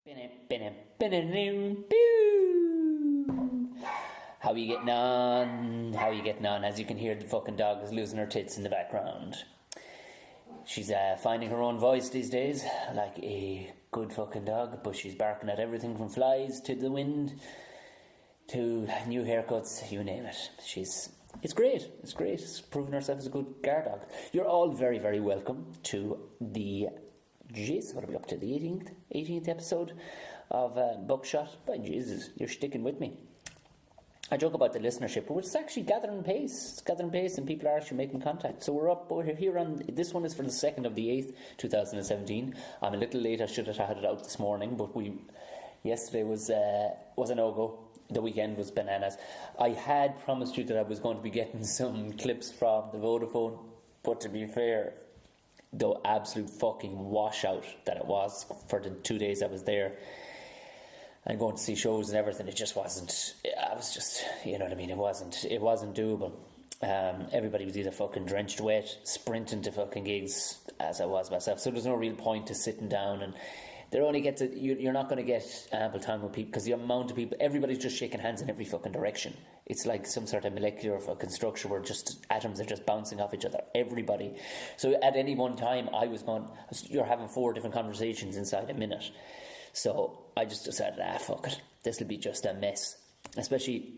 How you getting on? How you getting on? As you can hear, the fucking dog is losing her tits in the background. She's finding her own voice these days, like a good fucking dog, but she's barking at everything from flies to the wind to new haircuts, you name it. It's great. It's proving herself as a good guard dog. You're all very, very welcome to the what are we up to? The 18th episode of Buckshot. By Jesus, you're sticking with me. I joke about the listenership, but it's actually gathering pace. It's gathering pace, and people are actually making contact. So we're here on this one is for the 2nd of the 8th, 2017. I'm a little late. I should have had it out this morning, but yesterday was a no-go. The weekend was bananas. I had promised you that I was going to be getting some clips from the Vodafone, but to be fair, the absolute fucking washout that it was for the 2 days I was there and going to see shows and everything, it just wasn't. I was just, you know what I mean. It wasn't doable. Everybody was either fucking drenched wet, sprinting to fucking gigs, as I was myself. So there's no real point to sitting down, and they only get to. You're not going to get ample time with people because the amount of people. Everybody's just shaking hands in every fucking direction. It's like some sort of molecular fucking structure where just atoms are just bouncing off each other. Everybody. So at any one time, you're having 4 different conversations inside a minute. So I just decided, fuck it. This will be just a mess. Especially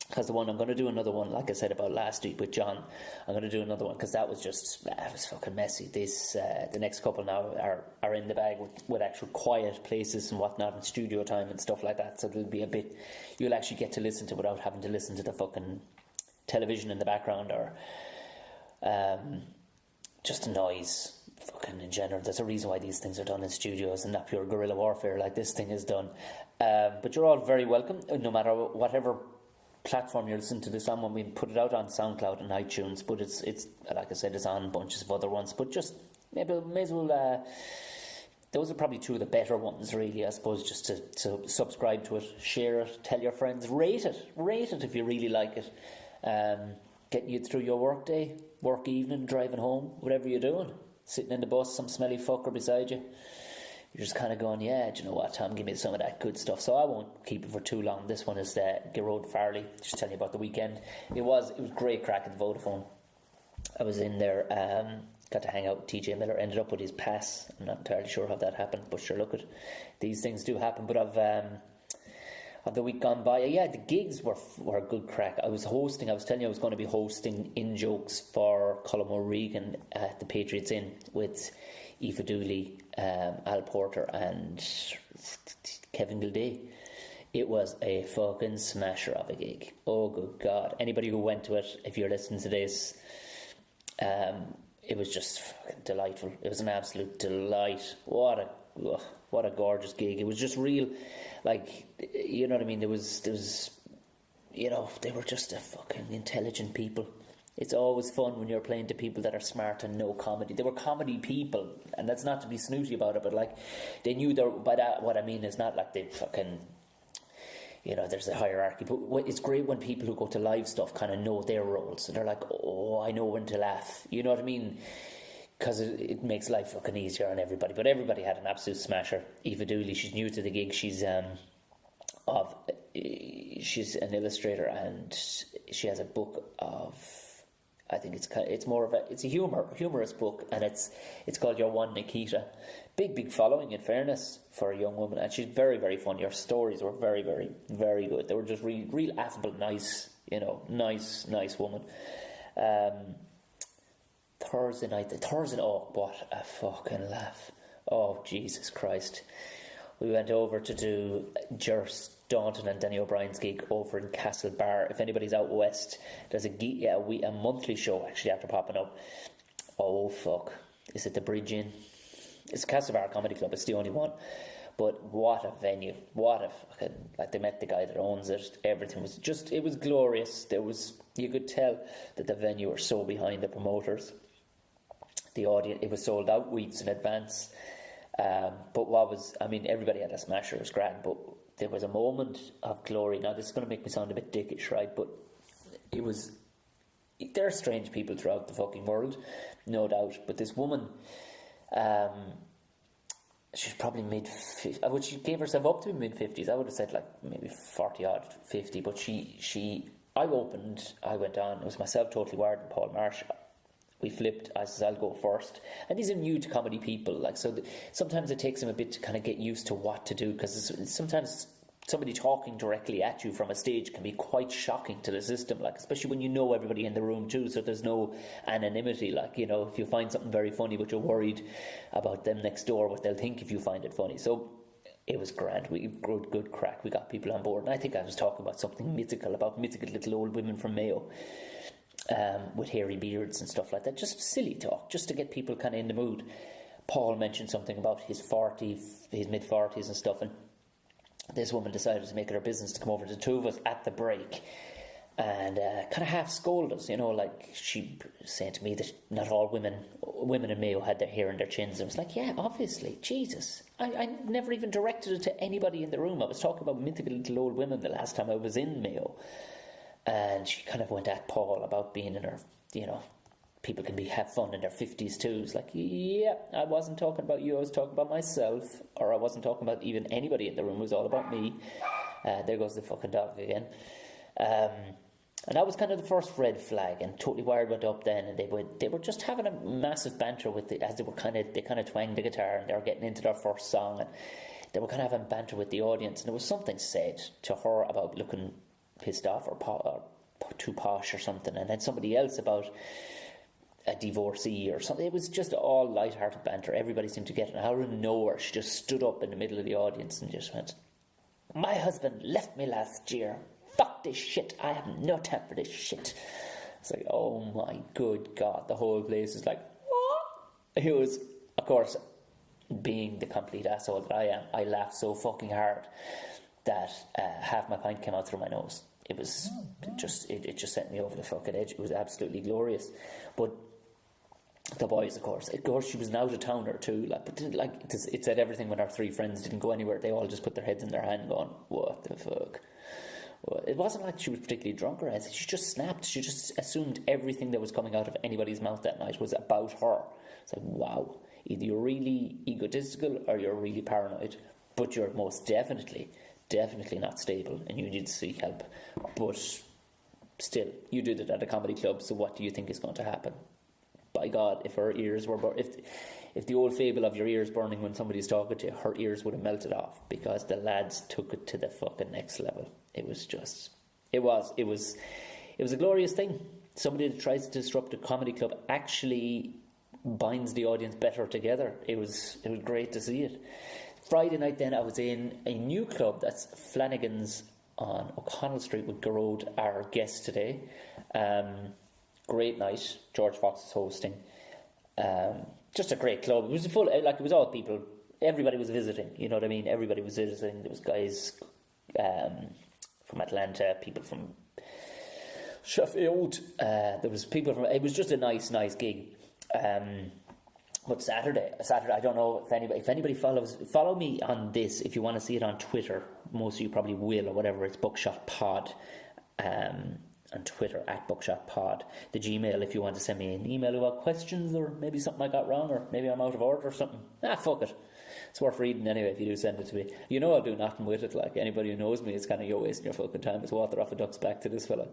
because I'm going to do another one, like I said about last week with John. I'm going to do another one because that was just, it was fucking messy. The next couple now are in the bag with actual quiet places and whatnot and studio time and stuff like that. So there'll be a bit, you'll actually get to listen to without having to listen to the fucking television in the background or just noise. Fucking in general, there's a reason why these things are done in studios and not pure guerrilla warfare like this thing is done. But you're all very welcome, no matter whatever platform you're listening to this on. When we put it out on SoundCloud and iTunes, but it's like I said, it's on bunches of other ones. But just may as well. Those are probably 2 of the better ones, really. I suppose just to subscribe to it, share it, tell your friends, rate it if you really like it. Getting you through your work day, work evening, driving home, whatever you're doing. Sitting in the bus, some smelly fucker beside you. You're just kind of going, yeah, do you know what, Tom, give me some of that good stuff. So I won't keep it for too long. This one is Gearoid Farrelly. Just telling you about the weekend. It was great crack at the Vodafone. I was in there, got to hang out with TJ Miller. Ended up with his pass. I'm not entirely sure how that happened, but sure, look, these things do happen. But of the week gone by, the gigs were a good crack. I was telling you I was going to be hosting in-jokes for Colm O'Regan at the Patriots Inn with Aoife Dooley, Al Porter and Kevin Gilday. It was a fucking smasher of a gig. Oh, good God. Anybody who went to it, if you're listening to this, it was just fucking delightful. It was an absolute delight. What a gorgeous gig. It was just real, like, you know what I mean? There was, you know, they were just a fucking intelligent people. It's always fun when you're playing to people that are smart and know comedy. They were comedy people, and that's not to be snooty about it, but like, they knew by that, what I mean is not like they fucking, you know, there's a hierarchy, but it's great when people who go to live stuff kind of know their roles. And they're like, oh, I know when to laugh. You know what I mean? Because it makes life fucking easier on everybody. But everybody had an absolute smasher. Aoife Dooley, she's new to the gig. She's an illustrator, and she has a book of, I think it's more of it's a humorous book, and it's called Your One Nikita. Big following, in fairness, for a young woman, and she's very, very funny. Her stories were very, very, very good. They were just real affable, nice, you know, nice woman. Thursday night, oh, what a fucking laugh. Oh, Jesus Christ. We went over to do Jerry Staunton and Danny O'Brien's gig over in Castlebar. If anybody's out west, there's a monthly show actually after popping up. Oh, fuck. Is it the Bridge Inn? It's Castlebar Comedy Club. It's the only one. But what a venue. What a fucking, like, they met the guy that owns it. Everything was just, it was glorious. You could tell that the venue were so behind the promoters. The audience, it was sold out weeks in advance. But everybody had a smasher, it was grand, but there was a moment of glory. Now, this is going to make me sound a bit dickish, right? But there are strange people throughout the fucking world, no doubt. But this woman, she's probably she gave herself up to mid-50s. I would have said like maybe 40-odd, 50. But I went on. It was myself, Totally Wired, and Paul Marsh. We flipped. I says, I'll go first. And these are new to comedy people. Like, so sometimes it takes them a bit to kind of get used to what to do, because sometimes somebody talking directly at you from a stage can be quite shocking to the system, like, especially when you know everybody in the room too, so there's no anonymity. Like, you know, if you find something very funny but you're worried about them next door, what they'll think if you find it funny. So it was grand. We good crack. We got people on board. And I think I was talking about something mythical, about mythical little old women from Mayo, with hairy beards and stuff like that. Just silly talk, just to get people kind of in the mood. Paul mentioned something about his mid-40s and stuff, and this woman decided to make it her business to come over to the two of us at the break and kind of half scold us, you know, like she saying to me that not all women in Mayo had their hair in their chins. I was like, yeah, obviously, Jesus. I never even directed it to anybody in the room. I was talking about mythical little old women the last time I was in Mayo. And she kind of went at Paul about being in her, you know, people can have fun in their 50s too. It's like, yeah, I wasn't talking about you, I was talking about myself. Or I wasn't talking about even anybody in the room, it was all about me. There goes the fucking dog again. And that was kind of the first red flag, and Totally Wired went up then, and they were just having a massive banter with as they kind of twanged the guitar, and they were getting into their first song, and they were kind of having banter with the audience, and there was something said to her about looking pissed off or too posh or something, and then somebody else about a divorcee or something. It was just all light-hearted banter. Everybody seemed to get it. Out of nowhere, she just stood up in the middle of the audience and just went, "My husband left me last year. Fuck this shit. I have no time for this shit." It's like, oh my good God. The whole place is like, what? It was, of course, being the complete asshole that I am, I laughed so fucking hard that half my pint came out through my nose. It was just, it just sent me over the fucking edge. It was absolutely glorious. But the boys, of course, she was an out-of-towner too. It said everything when our three friends didn't go anywhere. They all just put their heads in their hand going, what the fuck? Well, it wasn't like she was particularly drunk or anything. She just snapped. She just assumed everything that was coming out of anybody's mouth that night was about her. It's like, wow. Either you're really egotistical or you're really paranoid. But you're most definitely not stable, and you need to seek help. But still, you did it at a comedy club, so what do you think is going to happen? By God, if her ears were... If the old fable of your ears burning when somebody's talking to you, her ears would have melted off, because the lads took it to the fucking next level. It was just... It was a glorious thing. Somebody that tries to disrupt a comedy club actually binds the audience better together. It was great to see it. Friday night then, I was in a new club, that's Flanagan's on O'Connell Street with Gearoid, our guest today. Great night. George Fox is hosting. Just a great club. It was it was all people. Everybody was visiting. You know what I mean? Everybody was visiting. There was guys from Atlanta, people from Sheffield. There was people from. It was just a nice gig. But Saturday, I don't know if anybody follow me on this. If you want to see it on Twitter, most of you probably will, or whatever. It's Buckshot Pod. On Twitter at Buckshot Pod. The Gmail, if you want to send me an email about questions, or maybe something I got wrong, or maybe I'm out of order or something. Fuck it. It's worth reading anyway if you do send it to me. You know I'll do nothing with it. Like, anybody who knows me, it's kind of, you're wasting your fucking time. It's water off a duck's back to this fella.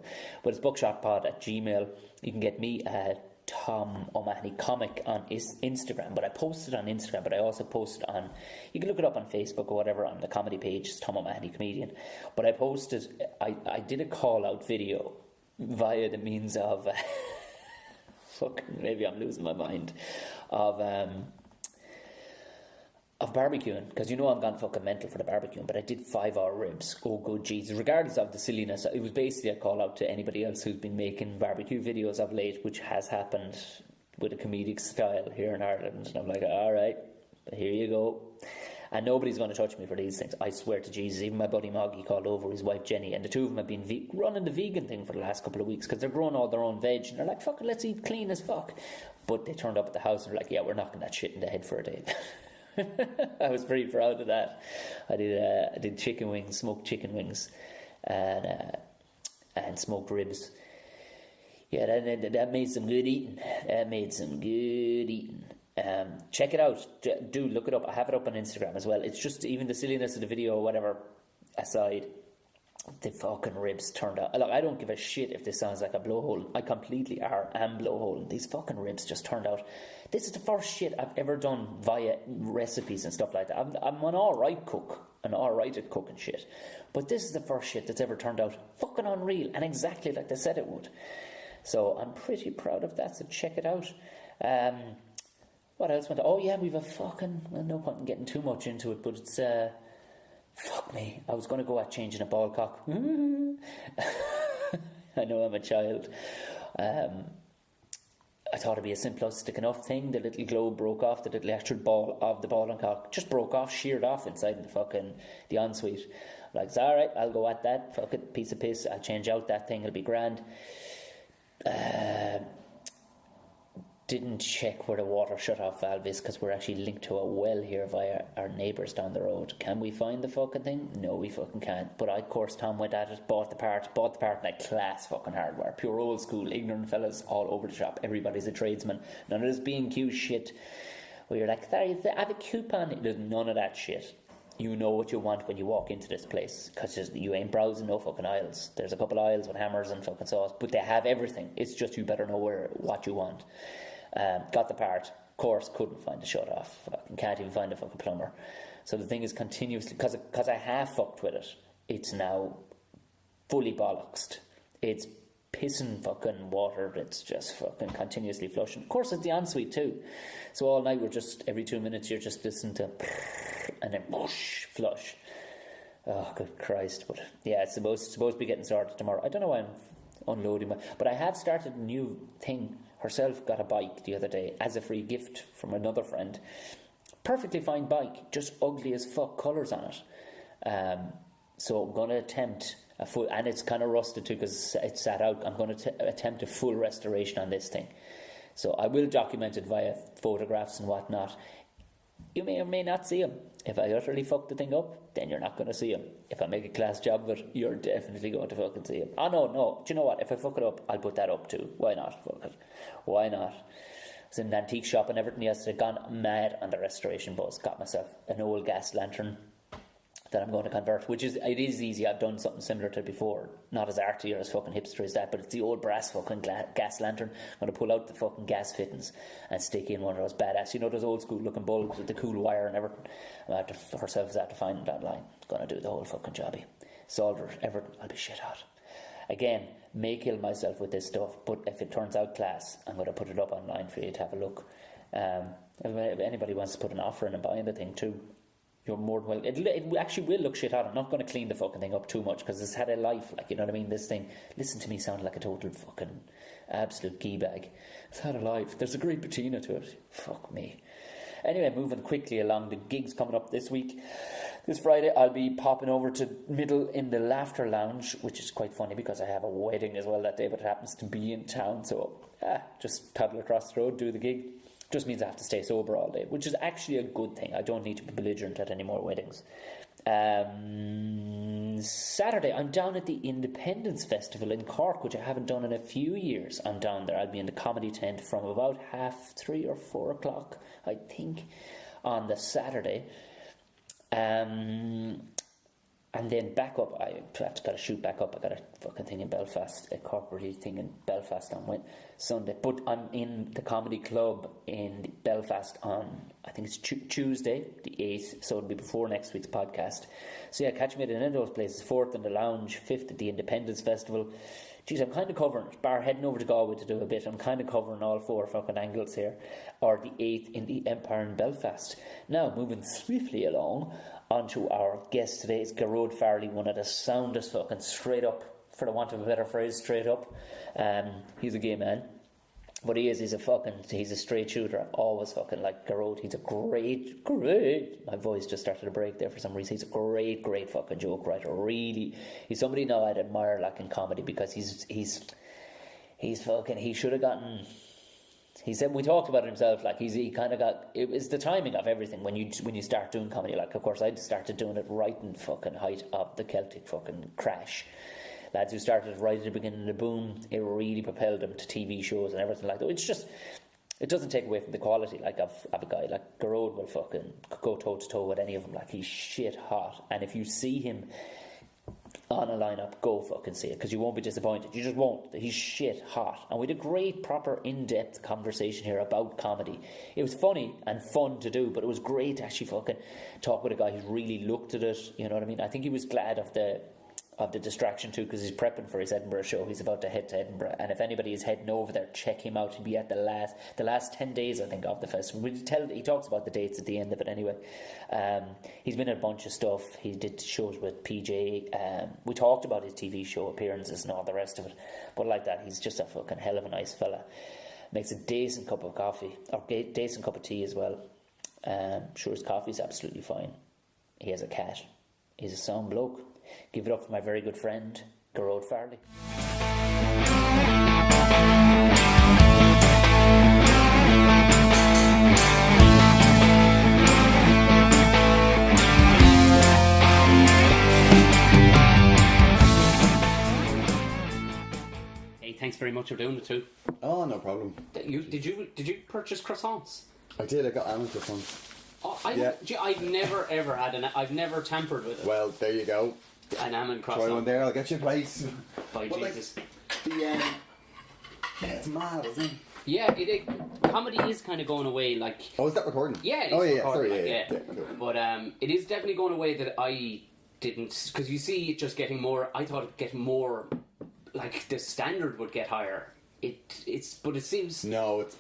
But it's buckshotpod at Gmail. You can get me at Tom O'Mahony Comic on Instagram. But I posted on Instagram, but I also posted on... You can look it up on Facebook or whatever on the comedy page. It's Tom O'Mahony Comedian. But I posted... I did a call-out video via the means of... fucking, maybe I'm losing my mind. Of barbecuing, because you know I'm gone fucking mental for the barbecuing, but I did 5-hour ribs. Oh good Jesus. Regardless of the silliness, it was basically a call out to anybody else who's been making barbecue videos of late, which has happened with a comedic style here in Ireland. And I'm like, alright, here you go. And nobody's going to touch me for these things, I swear to Jesus. Even my buddy Moggy called over his wife Jenny, and the two of them have been running the vegan thing for the last couple of weeks, because they're growing all their own veg, and they're like, fuck it, let's eat clean as fuck. But they turned up at the house and were like, yeah, we're knocking that shit in the head for a day. I was pretty proud of that. I did chicken wings, smoked chicken wings, and smoked ribs. Yeah, that made some good eating. Check it out. Do look it up. I have it up on Instagram as well. It's just, even the silliness of the video or whatever aside, the fucking ribs turned out. Look, I don't give a shit if this sounds like a blowhole. I completely am blowhole. These fucking ribs just turned out. This is the first shit I've ever done via recipes and stuff like that. I'm an alright cook, and alright at cooking shit, but this is the first shit that's ever turned out fucking unreal and exactly like they said it would. So I'm pretty proud of that. So check it out. What else went on? Oh yeah, we've a fucking, well, no point in getting too much into it, but it's fuck me, I was going to go at changing a ball cock. I know I'm a child. I thought it'd be a simplistic enough thing. The little globe broke off, the little actual ball of the ball and cock just broke off, sheared off inside the ensuite. I'm like, it's alright, I'll go at that, fuck it, piece of piss, I'll change out that thing, it'll be grand. Didn't check where the water shut-off valve is because we're actually linked to a well here via our neighbours down the road. Can we find the fucking thing? No, we fucking can't. But of course, Tom went at it, bought the part in a class fucking hardware. Pure old school, ignorant fellas all over the shop. Everybody's a tradesman. None of this B&Q shit where you're like, sorry, I have a coupon. There's none of that shit. You know what you want when you walk into this place because you ain't browsing no fucking aisles. There's a couple of aisles with hammers and fucking sauce, but they have everything. It's just you better know what you want. Got the part, of course, couldn't find the shut off. Fucking can't even find a fucking plumber. So the thing is continuously, because I half fucked with it, it's now fully bollocksed. It's pissing fucking water. It's just fucking continuously flushing. Of course, it's the ensuite too. So all night we're just, every 2 minutes you're just listening to and then whoosh, flush. Oh, good Christ. But yeah, it's supposed to be getting started tomorrow. I don't know why I'm unloading but I have started a new thing. Herself got a bike the other day as a free gift from another friend. Perfectly fine bike, just ugly as fuck colours on it. So I'm going to attempt a full, and it's kind of rusted too because it's sat out. I'm going to attempt a full restoration on this thing. So I will document it via photographs and whatnot. You may or may not see them. If I utterly fuck the thing up, then you're not going to see them. If I make a class job of it, you're definitely going to fucking see them. Oh no. Do you know what? If I fuck it up, I'll put that up too. Why not? Fuck it. Why not? I was in an antique shop and everything yesterday, gone mad on the restoration buzz. Got myself an old gas lantern that I'm going to convert, it is easy. I've done something similar to it before. Not as arty or as fucking hipster as that, but it's the old brass fucking gas lantern. I'm going to pull out the fucking gas fittings and stick in one of those badass, those old school looking bulbs with the cool wire and everything. I'll have to find it online. Going to do the whole fucking jobby. Solder, everything. I'll be shit hot. Again, may kill myself with this stuff, but if it turns out class, I'm going to put it up online for you to have a look. If anybody wants to put an offer in and buying the thing too, you're more than well. It actually will look shit hot. I'm not going to clean the fucking thing up too much because it's had a life, you know what I mean? This thing, listen to me sound like a total fucking absolute gee bag. It's had a life. There's a great patina to it. Fuck me. Anyway, moving quickly along, the gigs coming up this week. This Friday, I'll be popping over to Middle in the Laughter Lounge, which is quite funny because I have a wedding as well that day, but it happens to be in town. So, just paddle across the road, do the gig. Just means I have to stay sober all day, which is actually a good thing. I don't need to be belligerent at any more weddings. Saturday, I'm down at the Independence Festival in Cork, which I haven't done in a few years. I'm down there. I'll be in the comedy tent from about 3:30 or 4 o'clock, I think, on the Saturday. And then back up, I've got to shoot back up. I got a fucking thing in Belfast, a corporate thing in Belfast on Sunday. But I'm in the comedy club in Belfast on, I think it's Tuesday, the 8th, so it'll be before next week's podcast. So yeah, catch me at any of those places. 4th in the Lounge, 5th at the Independence Festival. Geez, I'm kind of covering it. Bar heading over to Galway to do a bit. I'm kind of covering all 4 fucking angles here. Or the 8th in the Empire in Belfast. Now, moving swiftly along onto our guest today is Gearoid Farrelly, one of the soundest fucking straight up, for the want of a better phrase, straight up. He's a gay man. But he's a straight shooter. I've always fucking liked Gearoid. He's a great, my voice just started to break there for some reason. He's a great fucking joke writer. Really, he's somebody now I'd admire in comedy because he should have gotten. He said, we talked about it himself, he kind of got, it was the timing of everything when you start doing comedy. Of course, I'd started doing it right in fucking height of the Celtic fucking crash. Lads who started right at the beginning of the boom, it really propelled them to TV shows and everything like that. it doesn't take away from the quality. Like, of a guy like Gearoid will fucking go toe to toe with any of them. Like, he's shit hot, and if you see him on a lineup, go fucking see it, because you won't be disappointed. You just won't. He's shit hot. And we had a great, proper, in-depth conversation here about comedy. It was funny and fun to do, but it was great to actually fucking talk with a guy who's really looked at it. You know what I mean? I think he was glad of the distraction too, because he's prepping for his Edinburgh show. He's about to head to Edinburgh, and if anybody is heading over there, check him out. He'll be at the last 10 days, I think, of the festival. He talks about the dates at the end of it anyway. He's been in a bunch of stuff. He did shows with PJ. We talked about his TV show appearances and all the rest of it, but like that, he's just a fucking hell of a nice fella. Makes a decent cup of coffee, or decent cup of tea as well. Sure, his coffee's absolutely fine. He has a cat. He's a sound bloke. Give it up for my very good friend, Gearoid Farrelly. Hey, thanks very much for doing it too. Oh, no problem. Did you purchase croissants? I did. I got almond croissants. Oh, Yeah. I've never ever had I've never tampered with it. Well, there you go. An almond Try croissant. one there. I'll get you a plate. By But, like, Jesus. yeah, it's mad, isn't it? Yeah, comedy is kind of going away. Like, Oh, is that recording? yeah, it is Oh, yeah. recorded, Sorry. like, Yeah. Cool. But it is definitely going away that I didn't, because you see it just getting more. I thought it'd get more, like the standard would get higher. But it seems. No, it's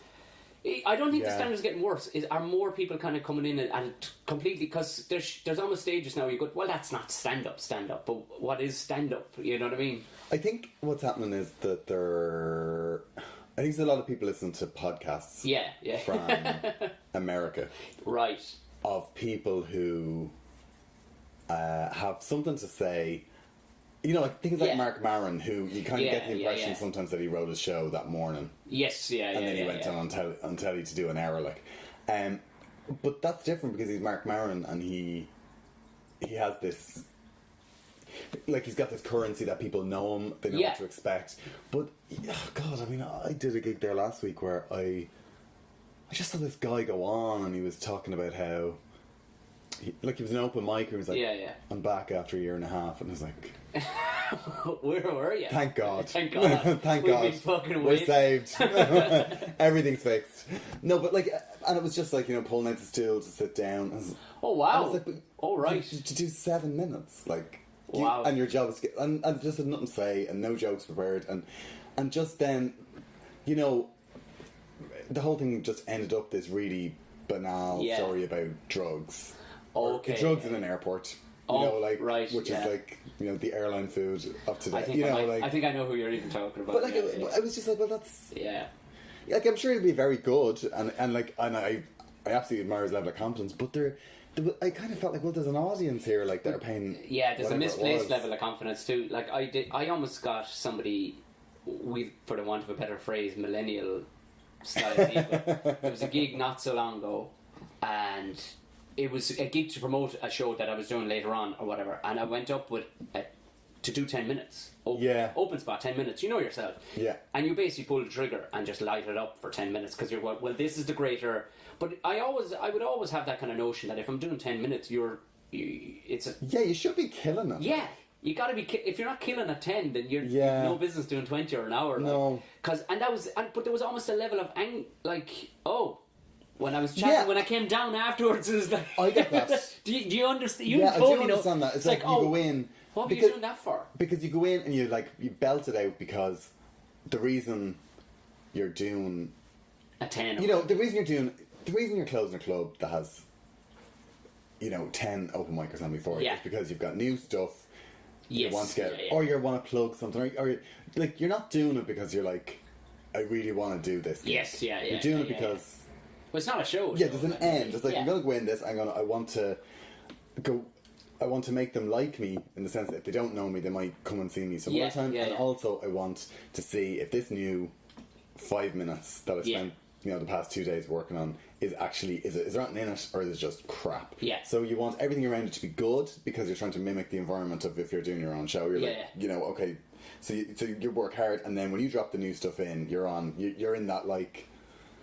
I don't think the Yeah. standard's getting worse. Are more people kind of coming in and completely, because there's almost stages now where you go, well, that's not stand up, but what is stand up? You know what I mean? I think what's happening is that I think there's a lot of people listening to podcasts Yeah. from America Right. of people who have something to say. You know, like things like Yeah. Mark Maron, who you kind of Yeah, get the impression yeah. sometimes that he wrote his show that morning. Yes. Yeah. And then he yeah, went yeah. on telly to do an hour, like. But that's different because he's Mark Maron and he has this, like, he's got this currency that people know him, they know Yeah. what to expect. But oh God, I mean, I did a gig there last week where I just saw this guy go on and he was talking about how he was an open mic. He was like, Yeah. I'm back after a year and a half, and I was like, Where were you? thank God. Thank God. Thank We've God. been fucking We're waiting. saved. Everything's fixed. No, but like, and it was just like, you know, pulling out the stool to sit down. Oh I wow. was like, but All right. to do 7 minutes, like, Wow. and your job is, and I just had nothing to say and no jokes prepared, and just then, you know, the whole thing just ended up this really banal Yeah. story about drugs. Okay. Drugs in an airport. You Oh, know, like, right, which yeah. is like, you know, the airline food of today. I think you know, I think I know who you're even talking about. but like, yeah. I was just like, well, that's. Yeah. Like, I'm sure it'll be very good, and I absolutely admire his level of confidence. But I kind of felt like, well, there's an audience here, like they're paying. Yeah, there's a whatever it misplaced was. level of confidence too. Like I almost got somebody, for the want of a better phrase, millennial style people. There was a gig not so long ago, and it was a gig to promote a show that I was doing later on or whatever, and I went up with to do 10 minutes. Open spot, 10 minutes. You know yourself. Yeah. And you basically pull the trigger and just light it up for 10 minutes because you're, well, this is the greater. But I would always have that kind of notion that if I'm doing 10 minutes, it's a. Yeah, you should be killing it. Yeah. You got to be. If you're not killing at 10, then you've Yeah. no business doing 20 or an hour. No. But there was almost a level of when I was chatting, Yeah. when I came down afterwards, it was like. I get that. do you understand? You Yeah, I totally do understand know. that. It's like you go in. What were you doing that for? Because you go in and you belt it out because the reason you're doing. A 10. You know, the reason you're closing a club that has, 10 open micers on before it Yeah. is because you've got new stuff. Yes. You want to get, yeah. or you want to plug something, or like you're not doing it because you're like, I really want to do this. Yes, yeah. You're doing it because. Well, it's not a show. Yeah, there's an end. It's like, Yeah. I'm going to go in this, I want to make them like me in the sense that if they don't know me, they might come and see me some Yeah, other time. yeah, and yeah. also, I want to see if this new 5 minutes that I spent, the past 2 days working on is there anything in it or is it just crap? Yeah. So you want everything around it to be good because you're trying to mimic the environment of if you're doing your own show. You're okay. So you work hard, and then when you drop the new stuff in, you're in that like.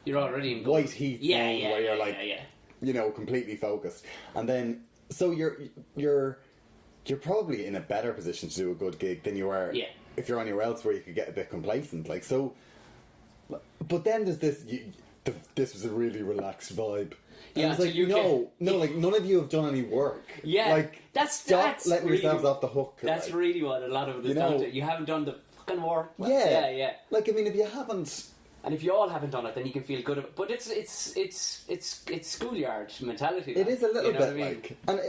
You're already in good. white heat zone where you're like, yeah. you know, completely focused. And then, so you're probably in a better position to do a good gig than you are if you're anywhere else where you could get a bit complacent. Like, so, but then there's this, this was a really relaxed vibe. And Yeah, it's like, no, like, none of you have done any work. Yeah, like, stop letting really, yourselves off the hook. That's like, really what a lot of it is down to. You haven't done the fucking work. Yeah. Like, I mean, if you haven't, and if you all haven't done it, then you can feel good about it. But it's schoolyard mentality. it is a little bit what I mean? like, and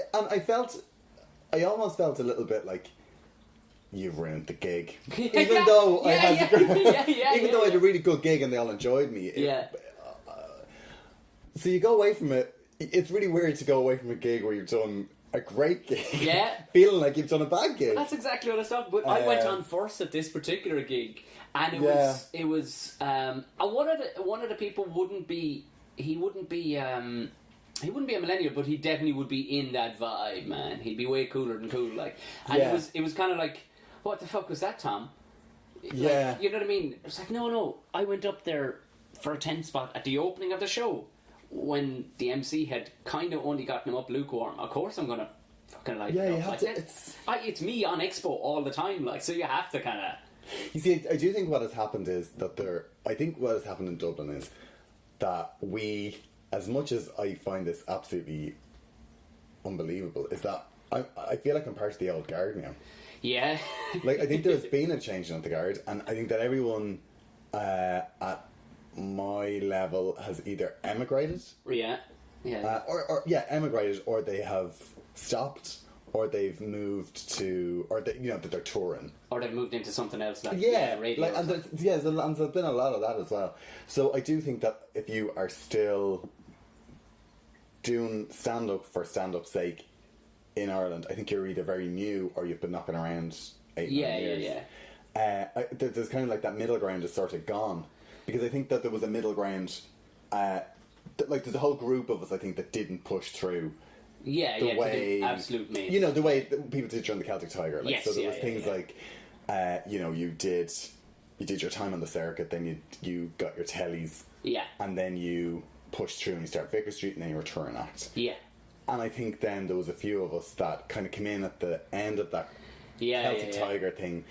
I almost felt a little bit like, you've ruined the gig. Even though I had though I had a really good gig and they all enjoyed me. So you go away from it. It's really weird to go away from a gig where you've done a great gig. Yeah. Feeling like you've done a bad gig. That's exactly what I was talking about. I went on first at this particular gig, and it was one of the people wouldn't be a millennial, but he definitely would be in that vibe, man. He'd be way cooler than cool, like. And it was kind of like, what the fuck was that, Tom? Yeah. Like, you know what I mean? It's like, no, I went up there for a 10 spot at the opening of the show when the MC had kind of only gotten him up lukewarm. Of course I'm gonna fucking like, you it have like to, it's me on Expo all the time, like, so you have to kind of. You see, I do think what has happened is that I think what has happened in Dublin is that we, as much as I find this absolutely unbelievable, is that I feel like I'm part of the old guard now. Yeah. Like, I think there's been a change in the guard, and I think that everyone at my level has either emigrated, emigrated, or they have stopped, or they've moved to, or that they're touring, or they've moved into something else, like radio. Like, and there's been a lot of that as well. So I do think that if you are still doing stand up for stand up's sake in Ireland, I think you're either very new or you've been knocking around 8-9 years. There's kind of like that middle ground is sort of gone, because I think that there was a middle ground. Like, there's a whole group of us, I think, that didn't push through. The way, absolute main. You know, the way that people did during the Celtic Tiger. Like, Yes, so there was things like, you did your time on the circuit, then you got your tellies, and then you pushed through and you started Vicar Street, and then you were touring act. Yeah. And I think then there was a few of us that kind of came in at the end of that Celtic Tiger thing,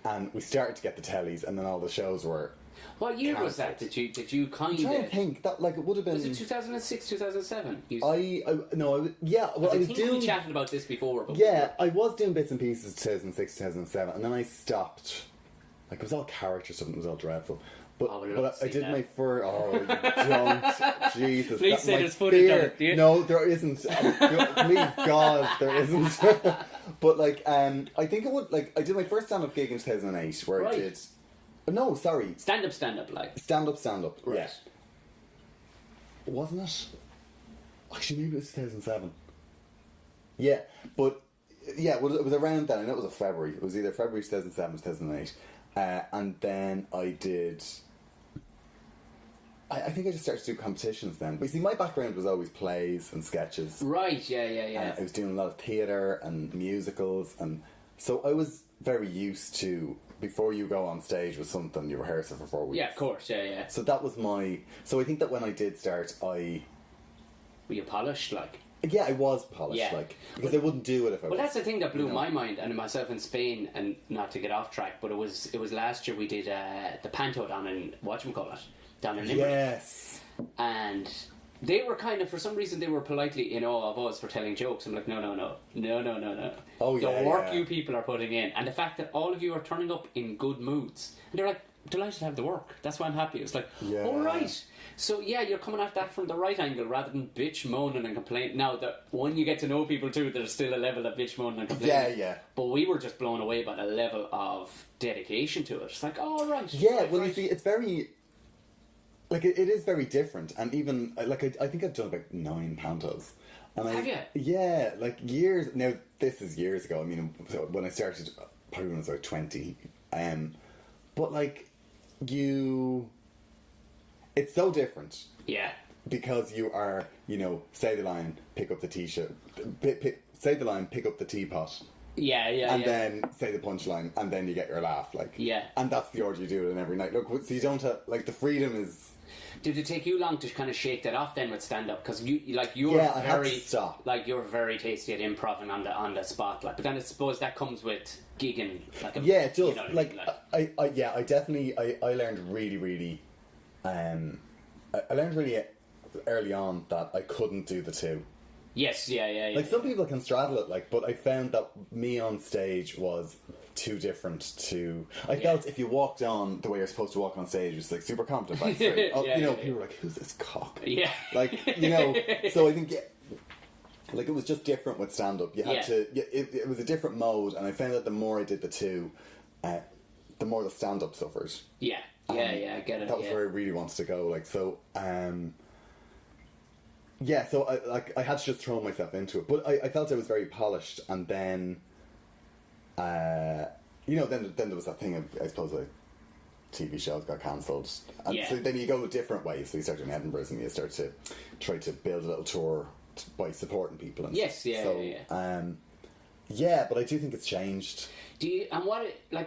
and we started to get the tellies, and then all the shows were. What year was that? Did you kind of? I'm trying to think that, like, it would have been. Was it 2006, 2007? I was think doing. we chatted about this before. But I was doing bits and pieces 2006, 2007, and then I stopped. Like, it was all character stuff, and it was all dreadful. But I did my first. Oh, you don't. Jesus. Please say there's footage of it, do you? No, there isn't. Please, God, there isn't. But, like, I think it would. Like, I did my first stand up gig in 2008, where I did. No, sorry. Stand up, like. Stand up. Right. Yeah. Wasn't it? Actually, maybe it was 2007. Yeah, but. Yeah, well, it was around then. I know it was a February. It was either February 2007 or 2008. And then I did. I think I just started to do competitions then. But you see, my background was always plays and sketches. Right, yeah. I was doing a lot of theatre and musicals, and so I was very used to, before you go on stage with something, you rehearse it for 4 weeks. Yeah, of course, yeah. So that was my. So I think that when I did start, Were you polished, like? Yeah, I was polished, like, because I wouldn't do it if I was. Well, that's the thing that blew my mind, and myself in Spain, and not to get off track, but it was last year we did the Panto down in, whatchamacallit, down in Limerick. Yes. And they were kind of, for some reason, they were politely in awe of us for telling jokes. I'm like, no. Oh, the work you people are putting in, and the fact that all of you are turning up in good moods. And they're like, delighted to have the work. That's why I'm happy. It's like, all right. So yeah, you're coming at that from the right angle rather than bitch moaning and complaining. Now that when you get to know people too, there's still a level of bitch moaning and complaining. Yeah. But we were just blown away by the level of dedication to it. It's like, oh right. Yeah, well, you see, it's very. Like, it is very different, and even like I think I've done about 9 pantos. And have you? Yeah, like years. Now this is years ago. I mean, when I started, probably when I was about 20. But like, it's so different. Yeah. Because you are, say the line, pick up the t-shirt, say the line, pick up the teapot, and then say the punchline, and then you get your laugh, like, and that's the order you do it in every night. Look, so you don't have, like, the freedom is. Did it take you long to kind of shake that off then with stand up? Because you're I had to stop. Like, you're very tasty at improv and on the spot, like. But then I suppose that comes with gigging, like. It does. You know like, I definitely I learned really, I learned really early on that I couldn't do the two. Yes, Like, some people can straddle it, like, but I found that me on stage was too different to. I felt if you walked on the way you're supposed to walk on stage, it's like super confident backstage. People were like, "Who's this cock?" Yeah, like, So I think like, it was just different with stand up. You had to. It was a different mode, and I found that the more I did the two, the more the stand up suffered. I get it. That was where I really wanted to go. Like, so. So I had to just throw myself into it, but I felt I was very polished, and then, then there was that thing of, I suppose, like, TV shows got cancelled, and so then you go a different way. So you start doing Edinburgh's, and you start to try to build a little tour by supporting people. And but I do think it's changed.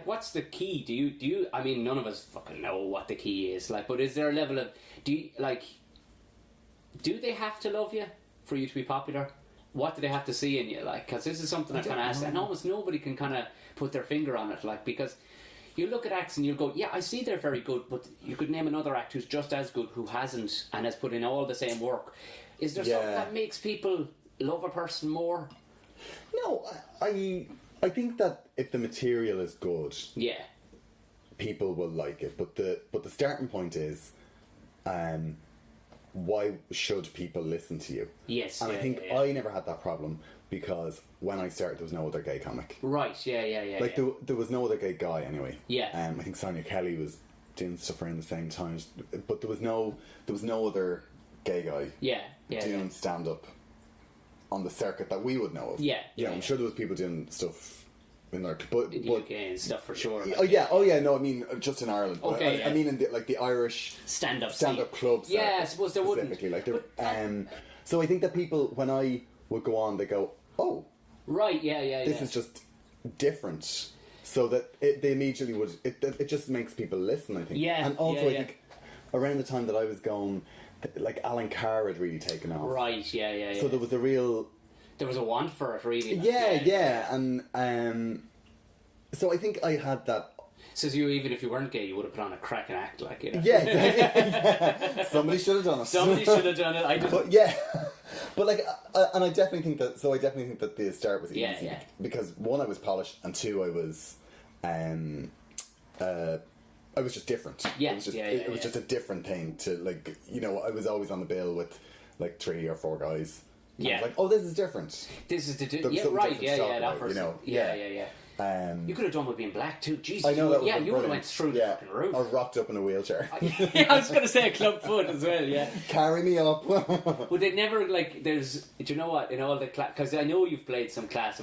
What's the key? Do you? I mean, none of us fucking know what the key is. Like, but is there a level of do they have to love you for you to be popular? What do they have to see in you? Like, because this is something I kind of ask, and almost nobody can kind of put their finger on it. Like, because you look at acts and you'll go, yeah, I see they're very good, but you could name another act who's just as good, who hasn't and has put in all the same work. Is there something that makes people love a person more? No, I think that if the material is good, people will like it. But the starting point is, why should people listen to you? Yes, and I think I never had that problem, because when I started, there was no other gay comic. Right, Like, there was no other gay guy anyway. Yeah. I think Sonia Kelly was doing stuff around the same time, but there was no other gay guy. Doing stand up on the circuit that we would know of. I'm sure there was people doing stuff in the UK and stuff for sure. No, I mean, just in Ireland. Okay, I mean, in the Irish stand-up clubs. Yeah, I suppose there wouldn't. Like, so I think that people, when I would go on, they go, "Oh, right, this is just different." So that they immediately would. It just makes people listen, I think. And also, I think around the time that I was going, like, Alan Carr had really taken off. Right, So there was a real. There was a want for it, really. And so I think I had that. So even if you weren't gay, you would have put on a cracking act, like, you know. Yeah, exactly. Somebody should have done it. Somebody should have done it. I just. But like, and I definitely think that. So I definitely think that the start was easy because, one, I was polished, and two, I was just different. It was just a different thing to, like, I was always on the bill with like 3 or 4 guys. I was like, oh, this is different. This is right. That first. You could have done with being black too. Jesus, I know that. You would have went through the fucking roof. Or rocked up in a wheelchair. I was going to say a club foot as well. Yeah, carry me up. Would they never, like? Do you know what? In all the because I know you've played some class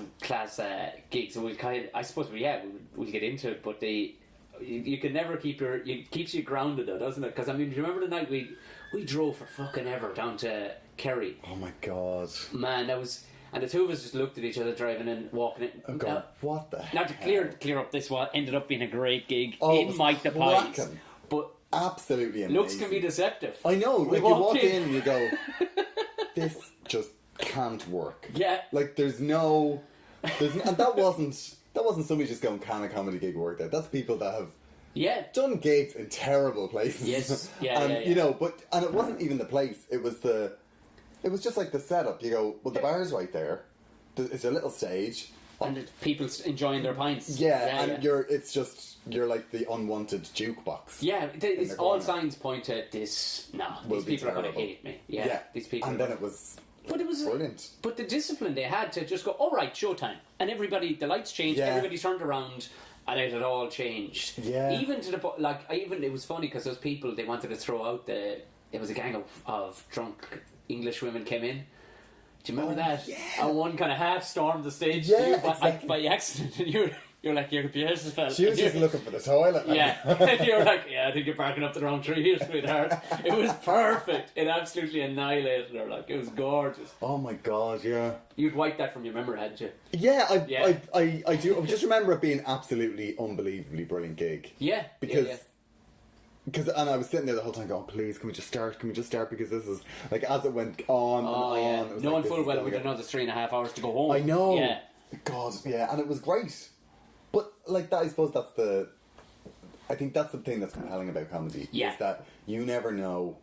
gigs, and I suppose we'll get into it, but you can never it keeps you grounded though, doesn't it? Because I mean, do you remember the night we drove for fucking ever down to Kerry? Oh my god, man, that was. And the two of us just looked at each other driving in, walking in. Oh god, what the hell? Now to clear up this one, ended up being a great gig in Mike the Pies. But absolutely amazing. Looks can be deceptive. I know, like, you walk in and you go, this just can't work. Yeah. Like, and that wasn't somebody just going, can a comedy gig work there? That's people that have done gigs in terrible places. Yes, and it wasn't even the place, it was just like the setup. You go, well, the bar's right there. It's a little stage, and people enjoying their pints. You're like the unwanted jukebox. Yeah, it's all signs point to this. No, these people are going to hate me. Yeah, these people. And then it was. But it was brilliant. But the discipline they had to just go, all right, showtime, and everybody, the lights changed, everybody turned around. And it had all changed. Yeah. Even to the it was funny because those people, they wanted to throw out it was a gang of drunk English women came in. Do you remember that? Yeah. And one kind of half stormed the stage exactly. by accident, and You're like, your PS is fell. She was just looking for the toilet. Like. Yeah, you're like, yeah, I think you're barking up the wrong tree here, sweetheart. It was perfect. It absolutely annihilated her. Like, it was gorgeous. Oh my god, yeah. You'd wipe that from your memory, hadn't you? Yeah, Yeah. I do. I just remember it being an absolutely unbelievably brilliant gig. Yeah, Because. yeah. Because and I was sitting there the whole time going, please, can we just start? Can we just start? Because this is like as it went on and on. It was Knowing like, full well we had another 3.5 hours to go home. I know. Yeah. God, yeah, and it was great. But like that, I suppose that's the. I think that's the thing that's compelling about comedy. Yeah. Is that you never know.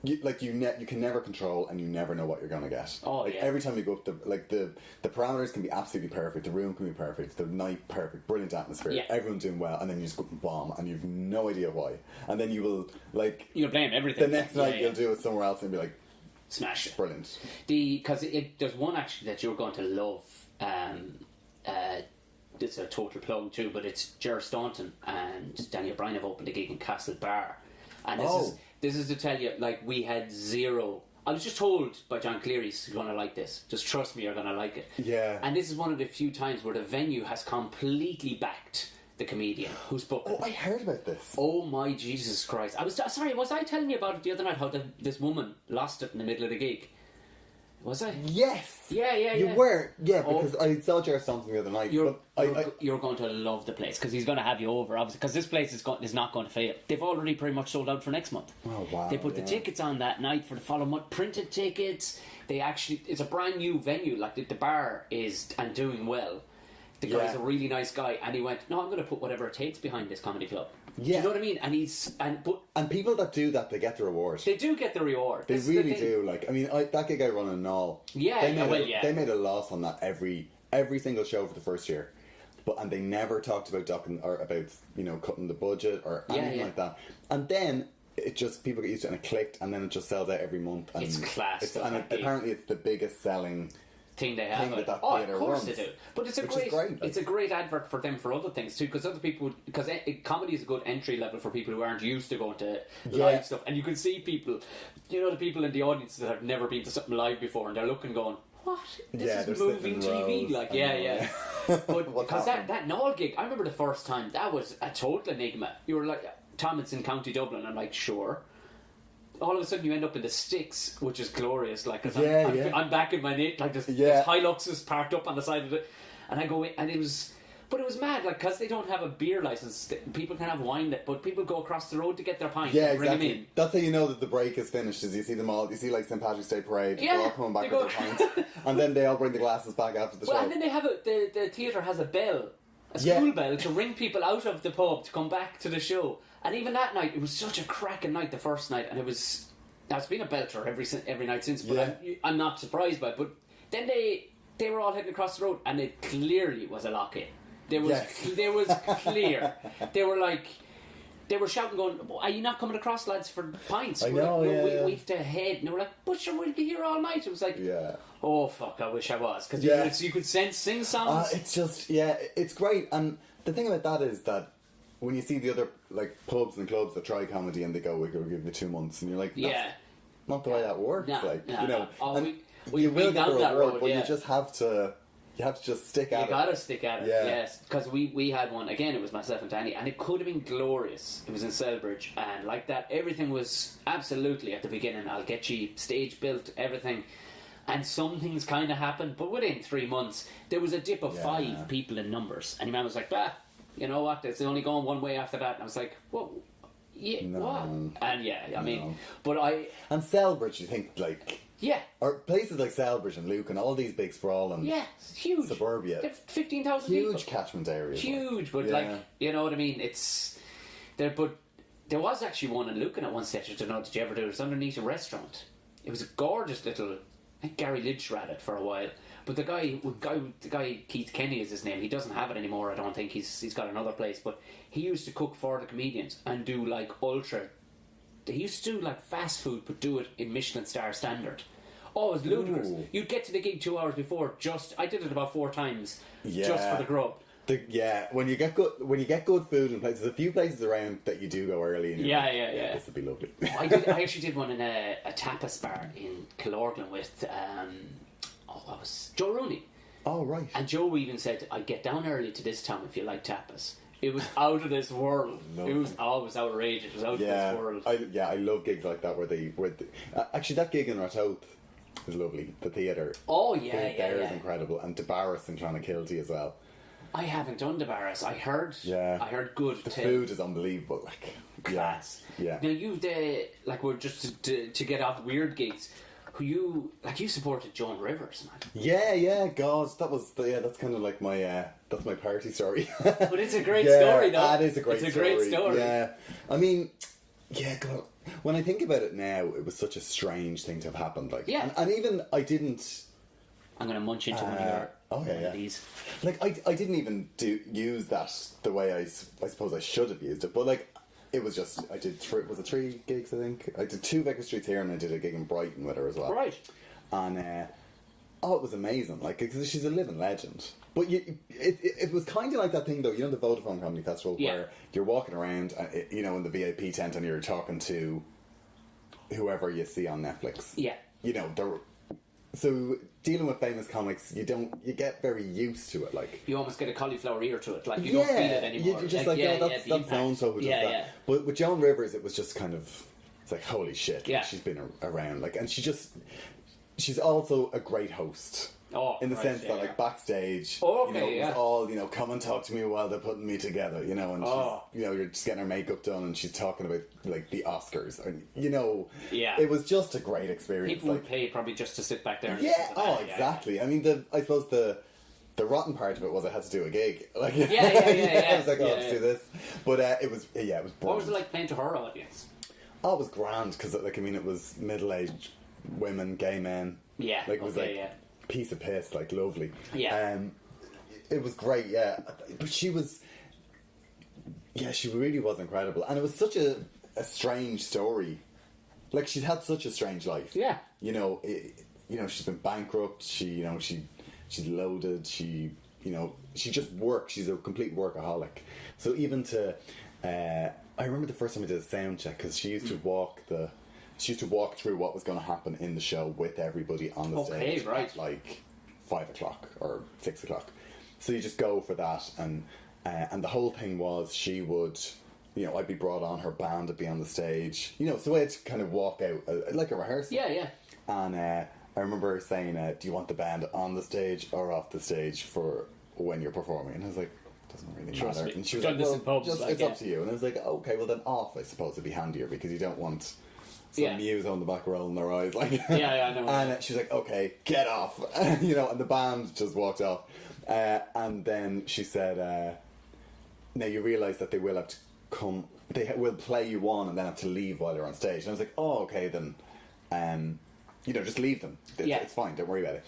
You can never control, and you never know what you're gonna get. Oh, like yeah. every time you go up, the parameters can be absolutely perfect. The room can be perfect. The night perfect, brilliant atmosphere. Yeah. Everyone's doing well, and then you just go and bomb, and you've no idea why. And then you will You'll blame everything. the next night you'll do it somewhere else and be like, smash it. brilliant. Because there's one actually that you're going to love. It's a total plug too, but it's Ger Staunton and Danny O'Brien have opened a gig in Castle Bar, and this is to tell you, like, we had zero. I was just told by John Cleary, he's going to like this. Just trust me, you're going to like it. Yeah. And this is one of the few times where the venue has completely backed the comedian who's booked. Oh, I heard about this. Oh my Jesus Christ! Was I telling you about it the other night? How this woman lost it in the middle of the gig? Was I? Yes. Yeah. You were, because I saw Ger something the other night. You're but going to love the place because he's going to have you over, obviously. Because this place is not going to fail. They've already pretty much sold out for next month. Oh wow! They put the tickets on that night for the following month. Printed tickets. It's a brand new venue. Like the bar is and doing well. The guy's a really nice guy, and he went, "No, I'm going to put whatever it takes behind this comedy club." Yeah. Do you know what I mean? And people that do that, they get the reward. They do get the reward. They really do. Like, I mean, that gig I run in Knoll. Yeah, they made a loss on that every single show for the first year, and they never talked about cutting the budget or anything like that. And then it just people get used to it and it clicked, and then it just sells out every month. And it's class. Apparently it's the biggest selling thing they have. That of theatre course runs, they do. But it's great. It's a great advert for them for other things too, because other people comedy is a good entry level for people who aren't used to going to live stuff, and you can see people, the people in the audience that have never been to something live before, and they're looking going, what? This is moving TV. Like, yeah. But because that Knoll gig, I remember the first time, that was a total enigma. You were like, Tom, it's in County Dublin. I'm like, sure. All of a sudden you end up in the sticks, which is glorious. Like, cause I'm back in my like this Hiluxes parked up on the side of it, and I go in, and it was mad, like, because they don't have a beer license. People can have wine, but people go across the road to get their pints. Yeah, and bring exactly. them in. That's how you know that the break is finished. Is you see them all. You see like St Patrick's Day parade. They're all coming back with their pints, and then they all bring the glasses back after the show. And then they have the theatre has a bell, a school bell, to ring people out of the pub to come back to the show. And even that night, it was such a cracking night. The first night, and it was. Now, it's been a belter every night since, but I'm not surprised by it. But then they were all heading across the road, and it clearly was a lock-in. There was clear. They were shouting, going, "Are you not coming across, lads, for pints? I know, we have to head." And they were like, "But sure, we'll be here all night." It was like, oh fuck, I wish I was, because you could sing songs. It's just it's great. And the thing about that is that when you see the other like pubs and clubs that try comedy and they go, "We're going to give you 2 months," and you're like, "That's not the way that works." We you will get down the that reward, road, but you just have to. You have to just stick at it. You gotta stick at it, Yeah. yes. Because we had one, again, it was myself and Danny, and it could have been glorious. It was in Selbridge, and like that, everything was absolutely at the beginning. I'll get you stage built, everything. And some things kind of happened, but within 3 months, there was a dip of 5 people in numbers. And your man was like, you know what, it's only going one way after that. And I was like, what? Yeah, No. what? And I mean, but And Selbridge, you think, like... Yeah. Or places like Selbridge and Luke and all these big sprawling it's huge. suburbia. 15,000 people. Huge catchment areas. Huge, but like, you know what I mean? It's there, but there was actually one in Lucan at one stage. I don't know, did you ever do it? It was underneath a restaurant. It was a gorgeous little. I think Gary Lidge ran it for a while. But the guy Keith Kenny is his name. He doesn't have it anymore. I don't think he's got another place. But he used to cook for the comedians and do like ultra. They used to do like fast food, but do it in Michelin star standard. Oh, it was ludicrous. Ooh. You'd get to the gig 2 hours before. I did it about 4 times, just for the grub. When you get good food in places, a few places around that you do go early. And Yeah. This would be lovely. I actually did one in a tapas bar in Killorglin with what was Joe Rooney. Oh, right. And Joe even said, "I get down early to this town if you like tapas." It was out of this world. Lovely. It was always outrageous. It was out of this world. I love gigs like that actually that gig in Rathout is lovely. The theatre. Oh The theatre there is incredible, and DeBarris in Clonakilty as well. I haven't done DeBarris. I heard good. The food is unbelievable, like class. Yeah. Now you've we're just to get off weird gigs. You supported Joan Rivers, man. Yeah, God, that's kind of like my that's my party story. But it's a great story, though. That is a great story. It's a great story. Yeah, I mean, God, when I think about it now, it was such a strange thing to have happened. Like, and even I didn't. I'm gonna munch into one of these. Like, I didn't even use that the way I suppose I should have used it, but like. It was just, I did 3 gigs, I think. I did 2 Vicar Streets here and I did a gig in Brighton with her as well. Right. And, it was amazing, like, because she's a living legend. But it was kind of like that thing, though, you know, the Vodafone Comedy Festival, where you're walking around, you know, in the VIP tent and you're talking to whoever you see on Netflix. Yeah. You know, so dealing with famous comics, you get very used to it. Like, you almost get a cauliflower ear to it. Like, you don't feel it anymore. You're just that's so-and-so who does that. Yeah. But with Joan Rivers, it was just kind of, it's like, holy shit. Like, she's been around. Like, and she's also a great host. In the sense that, like, backstage, you know, it was all, you know, come and talk to me while they're putting me together, you know, and she's, you know, you're just getting her makeup done and she's talking about, like, the Oscars, and, you know, it was just a great experience. People would pay probably just to sit back there and exactly. I mean, I suppose the rotten part of it was I had to do a gig. Like, I was like, let's do this. But it was brilliant. What was it like playing to her audience? Oh, it was grand, because, like, I mean, it was middle-aged women, gay men. Yeah, like, it was piece of piss, like, lovely. Yeah. It was great, but she really was incredible, and it was such a strange story. Like, she's had such a strange life. Yeah. You know, she's been bankrupt. She's loaded. She just works. She's a complete workaholic. So even I remember the first time I did a sound check, because she used to walk through what was going to happen in the show with everybody on the stage at like 5 o'clock or 6 o'clock. So you just go for that, and the whole thing was she would, you know, I'd be brought on, her band would be on the stage, you know, so I'd kind of walk out like a rehearsal. Yeah. And I remember her saying, do you want the band on the stage or off the stage for when you're performing? And I was like, doesn't really matter. And she was like, well, it's up to you. And I was like, okay, well then off, I suppose, would be handier, because you don't want some muse on the back rolling their eyes, like. I know. And she's like, okay, get off. You know, and the band just walked off. And then she said, now you realise that they will have to come, they will play you on and then have to leave while you're on stage. And I was like, oh, okay, then, you know, just leave them. It's fine, don't worry about it.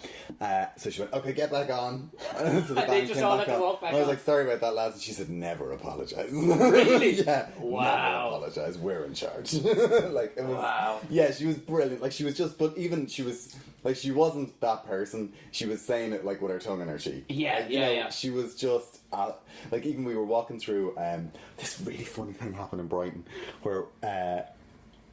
So she went, okay, get back on. So the band just came all back had to on. walk back and I was on. like, sorry about that, lads. And she said, never apologise. Really? Yeah. Wow. Never apologise. We're in charge. Like, it was. Wow. Yeah, she was brilliant. Like, she was just, but even she was, like, she wasn't that person. She was saying it, like, with her tongue in her cheek. Yeah. She was just, like, even we were walking through, this really funny thing happened in Brighton, where,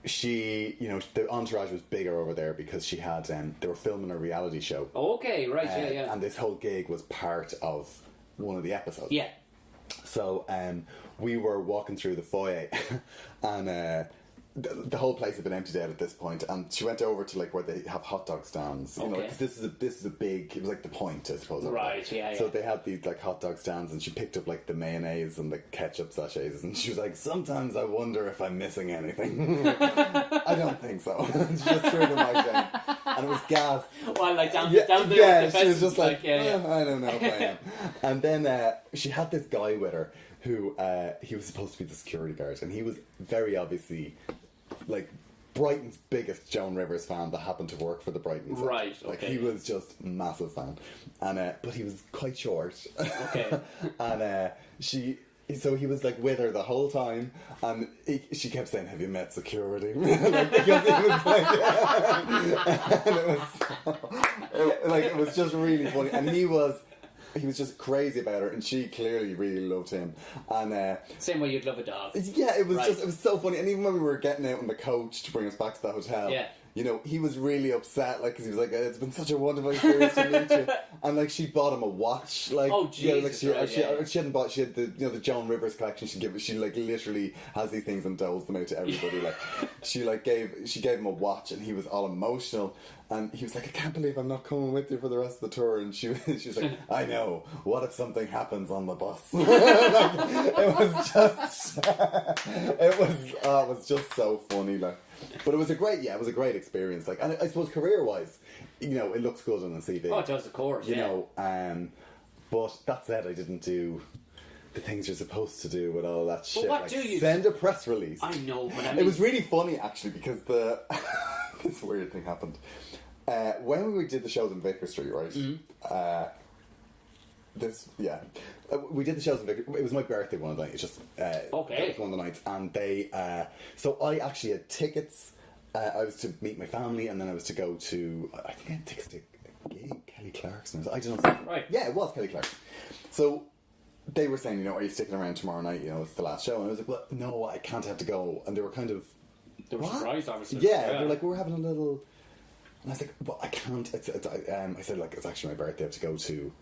she, you know, the entourage was bigger over there because she had, they were filming a reality show. Okay, right, yeah. And this whole gig was part of one of the episodes. Yeah. So, we were walking through the foyer, and the whole place had been emptied out at this point, and she went over to, like, where they have hot dog stands. You know, 'cause this is a big, it was like the Point, I suppose. Right, yeah. So they had these, like, hot dog stands, and she picked up, like, the mayonnaise and the ketchup sachets, and she was like, sometimes I wonder if I'm missing anything. I don't think so. And she just threw them right down, and it was gas. Well, like, down the she was just like, I don't know if I am. And then she had this guy with her who, he was supposed to be the security guard, and he was very obviously, like, Brighton's biggest Joan Rivers fan that happened to work for the Brighton set. Right, okay. Like, he was just a massive fan. And, but he was quite short. Okay. And, so he was, like, with her the whole time, and she kept saying, have you met security? Like, because he was like, and it was just really funny. And he was just crazy about her, and she clearly really loved him. And same way you'd love a dog. yeah, it was just, it was so funny. And even when we were getting out in the coach to bring us back to the hotel, you know, he was really upset, like, because he was like, it's been such a wonderful experience to meet you. And, like, she bought him a watch, like, Oh, Jesus, she right, hadn't bought, she had the, you know, the Joan Rivers collection. She like literally has these things and doles them out to everybody. Like, she gave him a watch, and he was all emotional. And he was like, I can't believe I'm not coming with you for the rest of the tour. And she was like, I know. What if something happens on the bus? Like, it was just so funny. Like, but it was a great experience. Like, and I suppose career-wise, you know, it looks good on the CV. Oh, it does, of course. You know, but that said, I didn't do the things you're supposed to do with all that shit. what like, do you send a press release? I know, but I mean, It was really funny actually because this weird thing happened. When we did the shows in Baker Street, right? We did the shows in Baker. It was my birthday one night. It's just okay. That was one of the nights, and they. So I actually had tickets. I was to meet my family, and then I was to go to. I think I had tickets to a gig, Kelly Clarkson's. I don't know. Right. Yeah, it was Kelly Clarkson. So they were saying, you know, are you sticking around tomorrow night? You know, it's the last show, and I was like, well, no, I can't have to go. And they were kind of. They were surprised, obviously. Yeah, they're like, we're having a little. And I was like, well, I can't. I said, like, it's actually my birthday. I have to go to.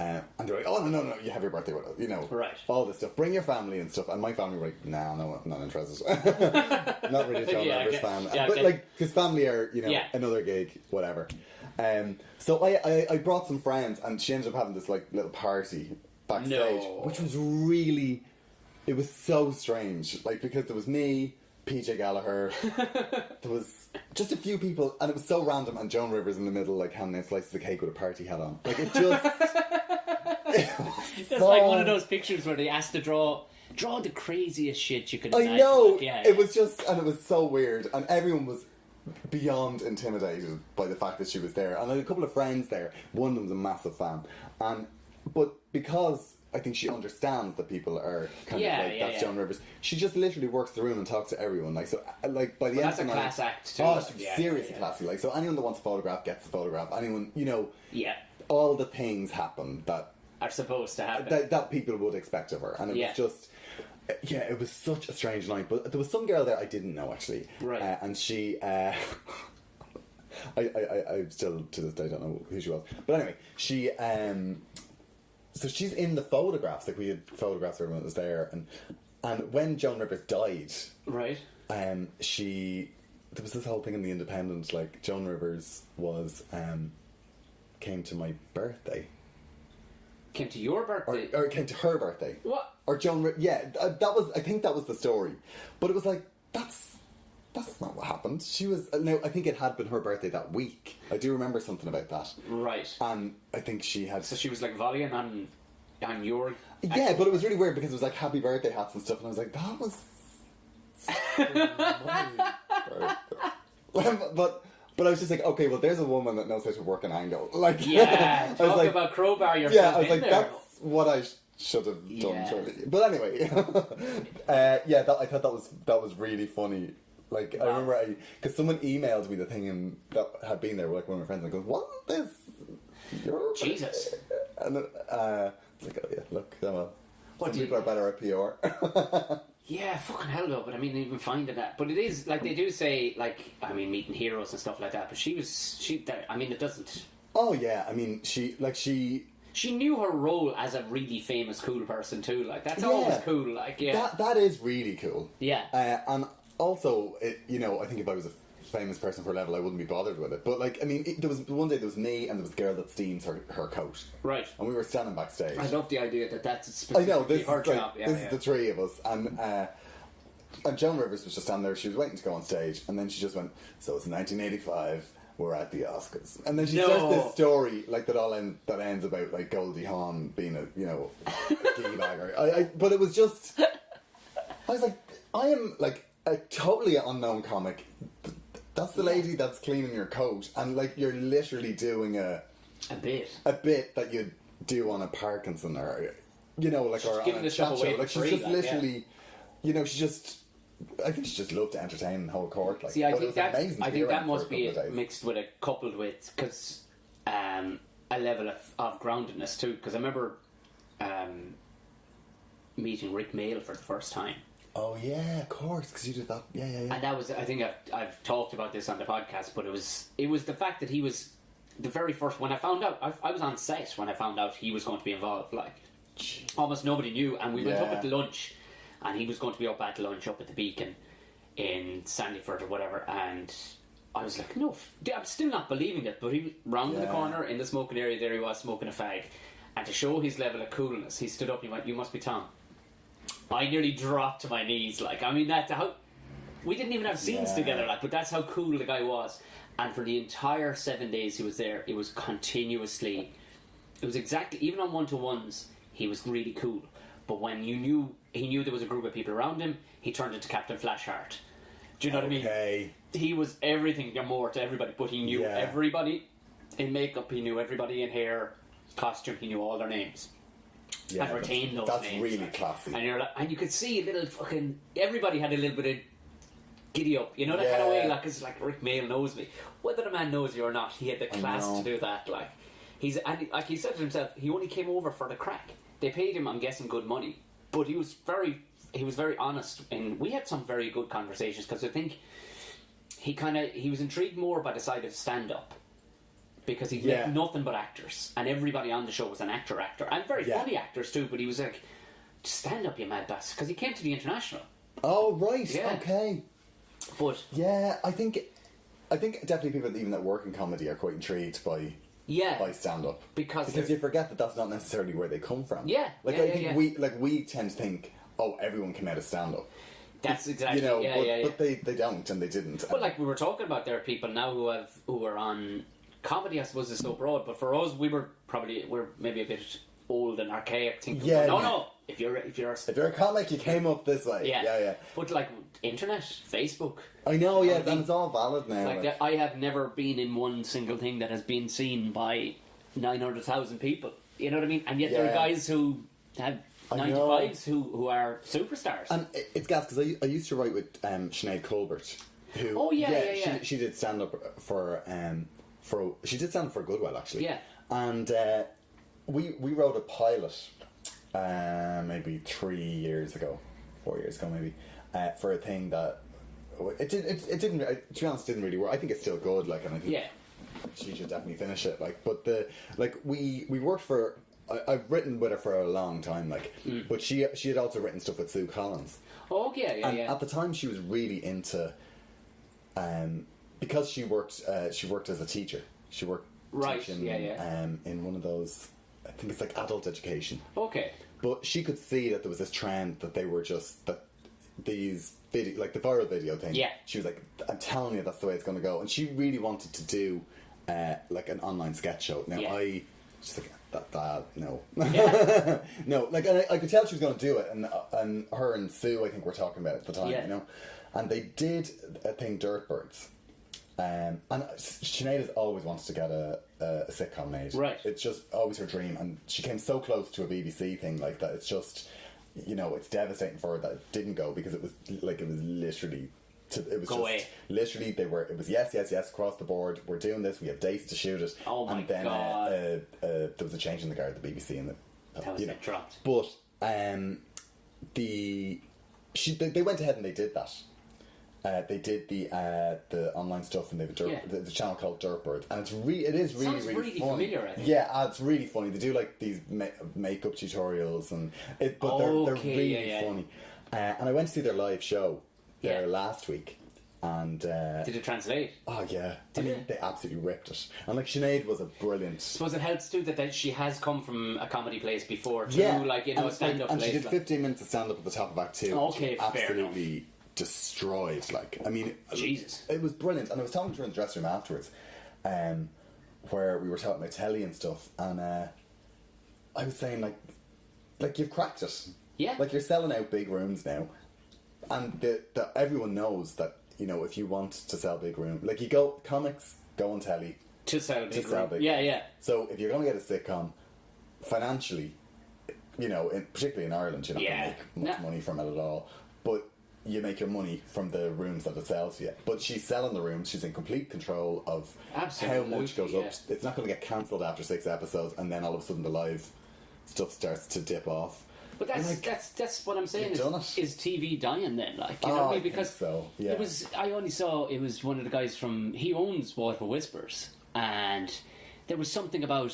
And they're like, oh, no, you have your birthday with us. You know, right. All this stuff. Bring your family and stuff. And my family were like, no, I'm not interested. Not really a Joan Rivers fan. Yeah, but, like, because family are, you know, Yeah. another gig, whatever. So I brought some friends, and she ended up having this, like, little party backstage. No. Which was really. It was so strange. Like, because there was me, PJ Gallagher, there was just a few people, and it was so random, and Joan Rivers in the middle, like, handing out slices of cake with a party hat on. Like, it just... It's like one of those pictures where they asked to draw the craziest shit you could imagine. I know! Like, yeah, it was just... And it was so weird, and everyone was beyond intimidated by the fact that she was there. And I had a couple of friends there. One of them was a massive fan. But because... I think she understands that people are kind of like, that's Joan Rivers. She just literally works the room and talks to everyone. Like, so, like, by the end of the night... That's a class act, too. Oh, she's seriously classy. Like, so anyone that wants a photograph gets a photograph. Anyone, you know... Yeah. All the things happen that... Are supposed to happen. That people would expect of her. And it was just... Yeah, it was such a strange night. But there was some girl there I didn't know, actually. Right. And she... I still, to this day, don't know who she was. But anyway, she... So she's in the photographs, like we had photographs of everyone that was there, and when Joan Rivers died, right? There was this whole thing in the Independent, like Joan Rivers was came to my birthday, came to your birthday, or came to her birthday. What? Or Joan? I think that was the story, but it was like that's not what happened. She was no, I think it had been her birthday that week. I do remember something about that. Right. And I think she had. So she was like volleying on your. Yeah, but it was really weird because it was like happy birthday hats and stuff, and I was like, that was. But I was just like, okay, well, there's a woman that knows how to work an angle. Like, yeah, I was like, about crowbar your. Yeah, I was like, there. that's what I should have done. Surely. But anyway, I thought that was really funny. Like, wow. I remember, because someone emailed me the thing and that had been there, like one of my friends, and I go, what is your Jesus? And it's like, oh yeah, look, some people are better at PR. Yeah, fucking hell though, but I mean, even finding that. But it is, like, they do say, like, I mean, meeting heroes and stuff like that, but I mean, it doesn't. Oh yeah, I mean, she knew her role as a really famous, cool person too, like, that's always cool, like, yeah. That is really cool. Yeah. And also, I think if I was a famous person for a level, I wouldn't be bothered with it. But, like, I mean, there was one day there was me and there was a girl that steams her coat. Right. And we were standing backstage. I love the idea that that's specifically her job. Yeah, this is the three of us. And Joan Rivers was just standing there. She was waiting to go on stage. And then she just went, so it's 1985. We're at the Oscars. And then she starts this story, like, that ends about, like, Goldie Hawn being a gay bagger. But it was just... I was like, I am, like, a totally unknown comic. That's the lady that's cleaning your coat, and like you're literally doing a bit that you do on a Parkinson or like or on a chat show. Like she's just literally, she just. I think she just loved to entertain the whole court. Like, see, I think that must be mixed with coupled with because a level of groundedness too. Because I remember meeting Rick Mail for the first time. Oh yeah, of course, because you did that. Yeah. And that was, I think I've talked about this on the podcast, but it was the fact that he was the very first, when I found out, I was on set when I found out he was going to be involved, like, almost nobody knew, and we went up at lunch, and he was going to be up at lunch up at the Beacon in Sandyford or whatever, and I was like, no, I'm still not believing it, but he was round the corner in the smoking area, there he was smoking a fag, and to show his level of coolness, he stood up and he went, "You must be Tom." I nearly dropped to my knees, like, I mean, we didn't even have scenes together, like, but that's how cool the guy was. And for the entire 7 days he was there, it was continuously, it was exactly, even on one-to-ones, he was really cool. But when he knew there was a group of people around him, he turned into Captain Flashheart. Do you know what I mean? He was everything and more to everybody, but he knew everybody in makeup, he knew everybody in hair, costume, he knew all their names. Yeah, and retained those that's names. That's really classy. And you're like, and you could see a little fucking, everybody had a little bit of giddy up, you know, that kind of way, like, it's like Rick Mail knows me. Whether the man knows you or not, he had the class to do that, like. And like he said to himself, he only came over for the crack. They paid him, I'm guessing, good money, but he was very honest, and we had some very good conversations, because I think he was intrigued more by the side of stand-up, because he met nothing but actors, and everybody on the show was an actor, and very funny actors too, but he was like, stand up, you mad bastard, because he came to the International. Oh right, okay. But I think definitely people even that work in comedy are quite intrigued by stand up, because you forget that that's not necessarily where they come from. I think we tend to think, oh, everyone came out of stand up. That's exactly, but they don't, and they didn't. But like we were talking about, there are people now who are on comedy, I suppose, is so broad, but for us, we're maybe a bit old and archaic, thinking, no, if you're a comic, you came up this way. Yeah. But like internet, Facebook, I know, then it's all valid now. Like I have never been in one single thing that has been seen by 900,000 people. You know what I mean? And yet there are guys who have 95s who are superstars. And it's gas, because I used to write with Sinead Colbert, who she did stand up for she did stand up for a good while, actually. Yeah. And we wrote a pilot maybe 4 years ago maybe, for a thing that it didn't, to be honest, didn't really work. I think it's still good, like, and I think she should definitely finish it, like, but we worked for, I've written with her for a long time, like, but she had also written stuff with Sue Collins. Oh yeah. At the time she was really into, because she worked as a teacher. She worked teaching in one of those, I think it's like adult education. Okay. But she could see that there was this trend that they were just, that these video, like the viral video thing. Yeah. She was like, I'm telling you, that's the way it's going to go. And she really wanted to do like an online sketch show. Now I just like, that no. No, like, and I could tell she was going to do it, and her and Sue, I think, were talking about it at the time, you know. And they did a thing, Dirtbirds. And Sinead has always wanted to get a sitcom made. Right. It's just always her dream, and she came so close to a BBC thing like that. It's just, you know, it's devastating for her that it didn't go, because it was literally. Literally, it was yes across the board. We're doing this. We have dates to shoot it. Oh my god! There was a change in the guard at the BBC, and that was dropped. But they went ahead and they did that. They did the online stuff, and they have the channel called Dirtbird, and it is really funny. Familiar, I think. Yeah, it's really funny. They do like these makeup tutorials, they're really funny. And I went to see their live show there last week, and did it translate? Oh yeah, they absolutely ripped it. And like, Sinead was a brilliant. I suppose it helps too that she has come from a comedy place before too, like, you know, a stand-up place. And she did 15 minutes of stand-up at the top of Act 2. Okay, absolutely destroyed. Like, I mean, Jesus, it was brilliant. And I was talking to her in the dressing room afterwards, where we were talking about telly and stuff, and I was saying like you've cracked it. Yeah, like, you're selling out big rooms now. And everyone knows that, you know, if you want to sell big room, like, comics go on telly to sell big room. Yeah. So if you're going to get a sitcom, financially, you know, particularly in Ireland, you're not going to make much money from it at all. But you make your money from the rooms that it sells to you. But she's selling the rooms. She's in complete control of how much goes up. It's not going to get cancelled after 6 episodes, and then all of a sudden the live stuff starts to dip off. But that's what I'm saying. Is TV dying then? Like, you know what I mean? Because so. Yeah. I only saw it was one of the guys he owns Water Whispers, and there was something about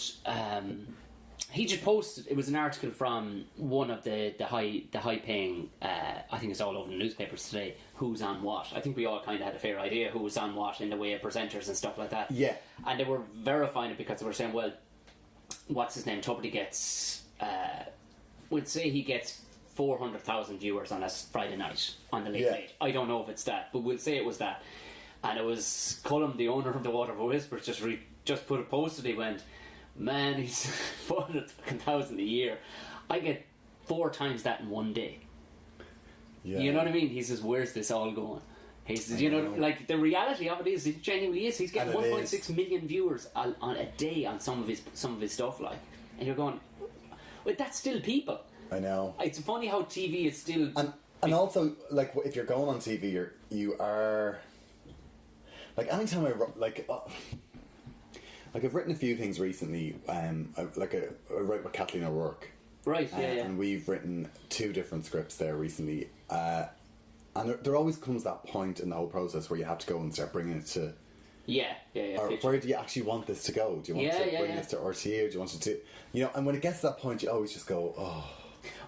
he just posted. It was an article from one of the high paying. I think it's all over the newspapers today. Who's on what? I think we all kind of had a fair idea who was on what in the way of presenters and stuff like that. Yeah. And they were verifying it because they were saying, well, what's his name? Tuberty gets. Would say he gets 400,000 viewers on a Friday night on the late late. I don't know if it's that, but we'll say it was that. And it was Cullum, the owner of the Water Whispers, just put a post and he went, man, he's 400,000 a year. I get 4 times that in one day. Yeah. You know what I mean? He says, where's this all going? He says, you know, like the reality of it is, it genuinely is. He's getting 1.6 million viewers on a day on some of his stuff, like, and you're going, well, that's still people. I know. It's funny how TV is still... And also, like, if you're going on TV, you are... Like, anytime I've written a few things recently, I wrote with Kathleen O'Rourke. Right, yeah. And we've written 2 different scripts there recently. And there always comes that point in the whole process where you have to go and start bringing it to... Yeah. Or where do you actually want this to go? Do you want to bring this to RTE, or do you want it to... You know, and when it gets to that point, you always just go, oh...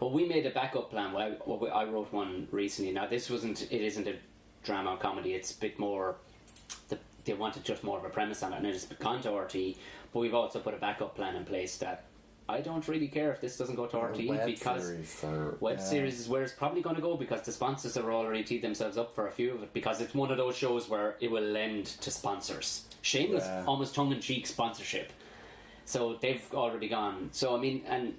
Well, we made a backup plan. I wrote one recently. Now, it isn't a drama or comedy. It's a bit more... They wanted just more of a premise on it, and it's gone to RTE. But we've also put a backup plan in place that I don't really care if this doesn't go to RTE, because web series is where it's probably going to go, because the sponsors have already teed themselves up for a few of it, because it's one of those shows where it will lend to sponsors. Shameless, almost tongue-in-cheek sponsorship. So they've already gone. So, I mean, and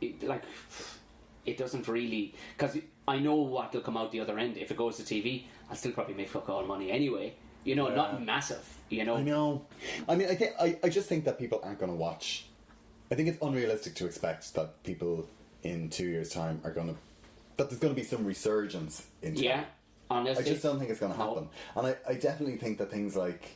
it doesn't really... Because I know what will come out the other end. If it goes to TV, I'll still probably make fuck all money anyway. You know, not massive, you know. I know. I mean, I just think that people aren't going to watch... I think it's unrealistic to expect that people in 2 years' time are going to... That there's going to be some resurgence in TV. Yeah, honestly. I just don't think it's going to happen. No. And I definitely think that things like,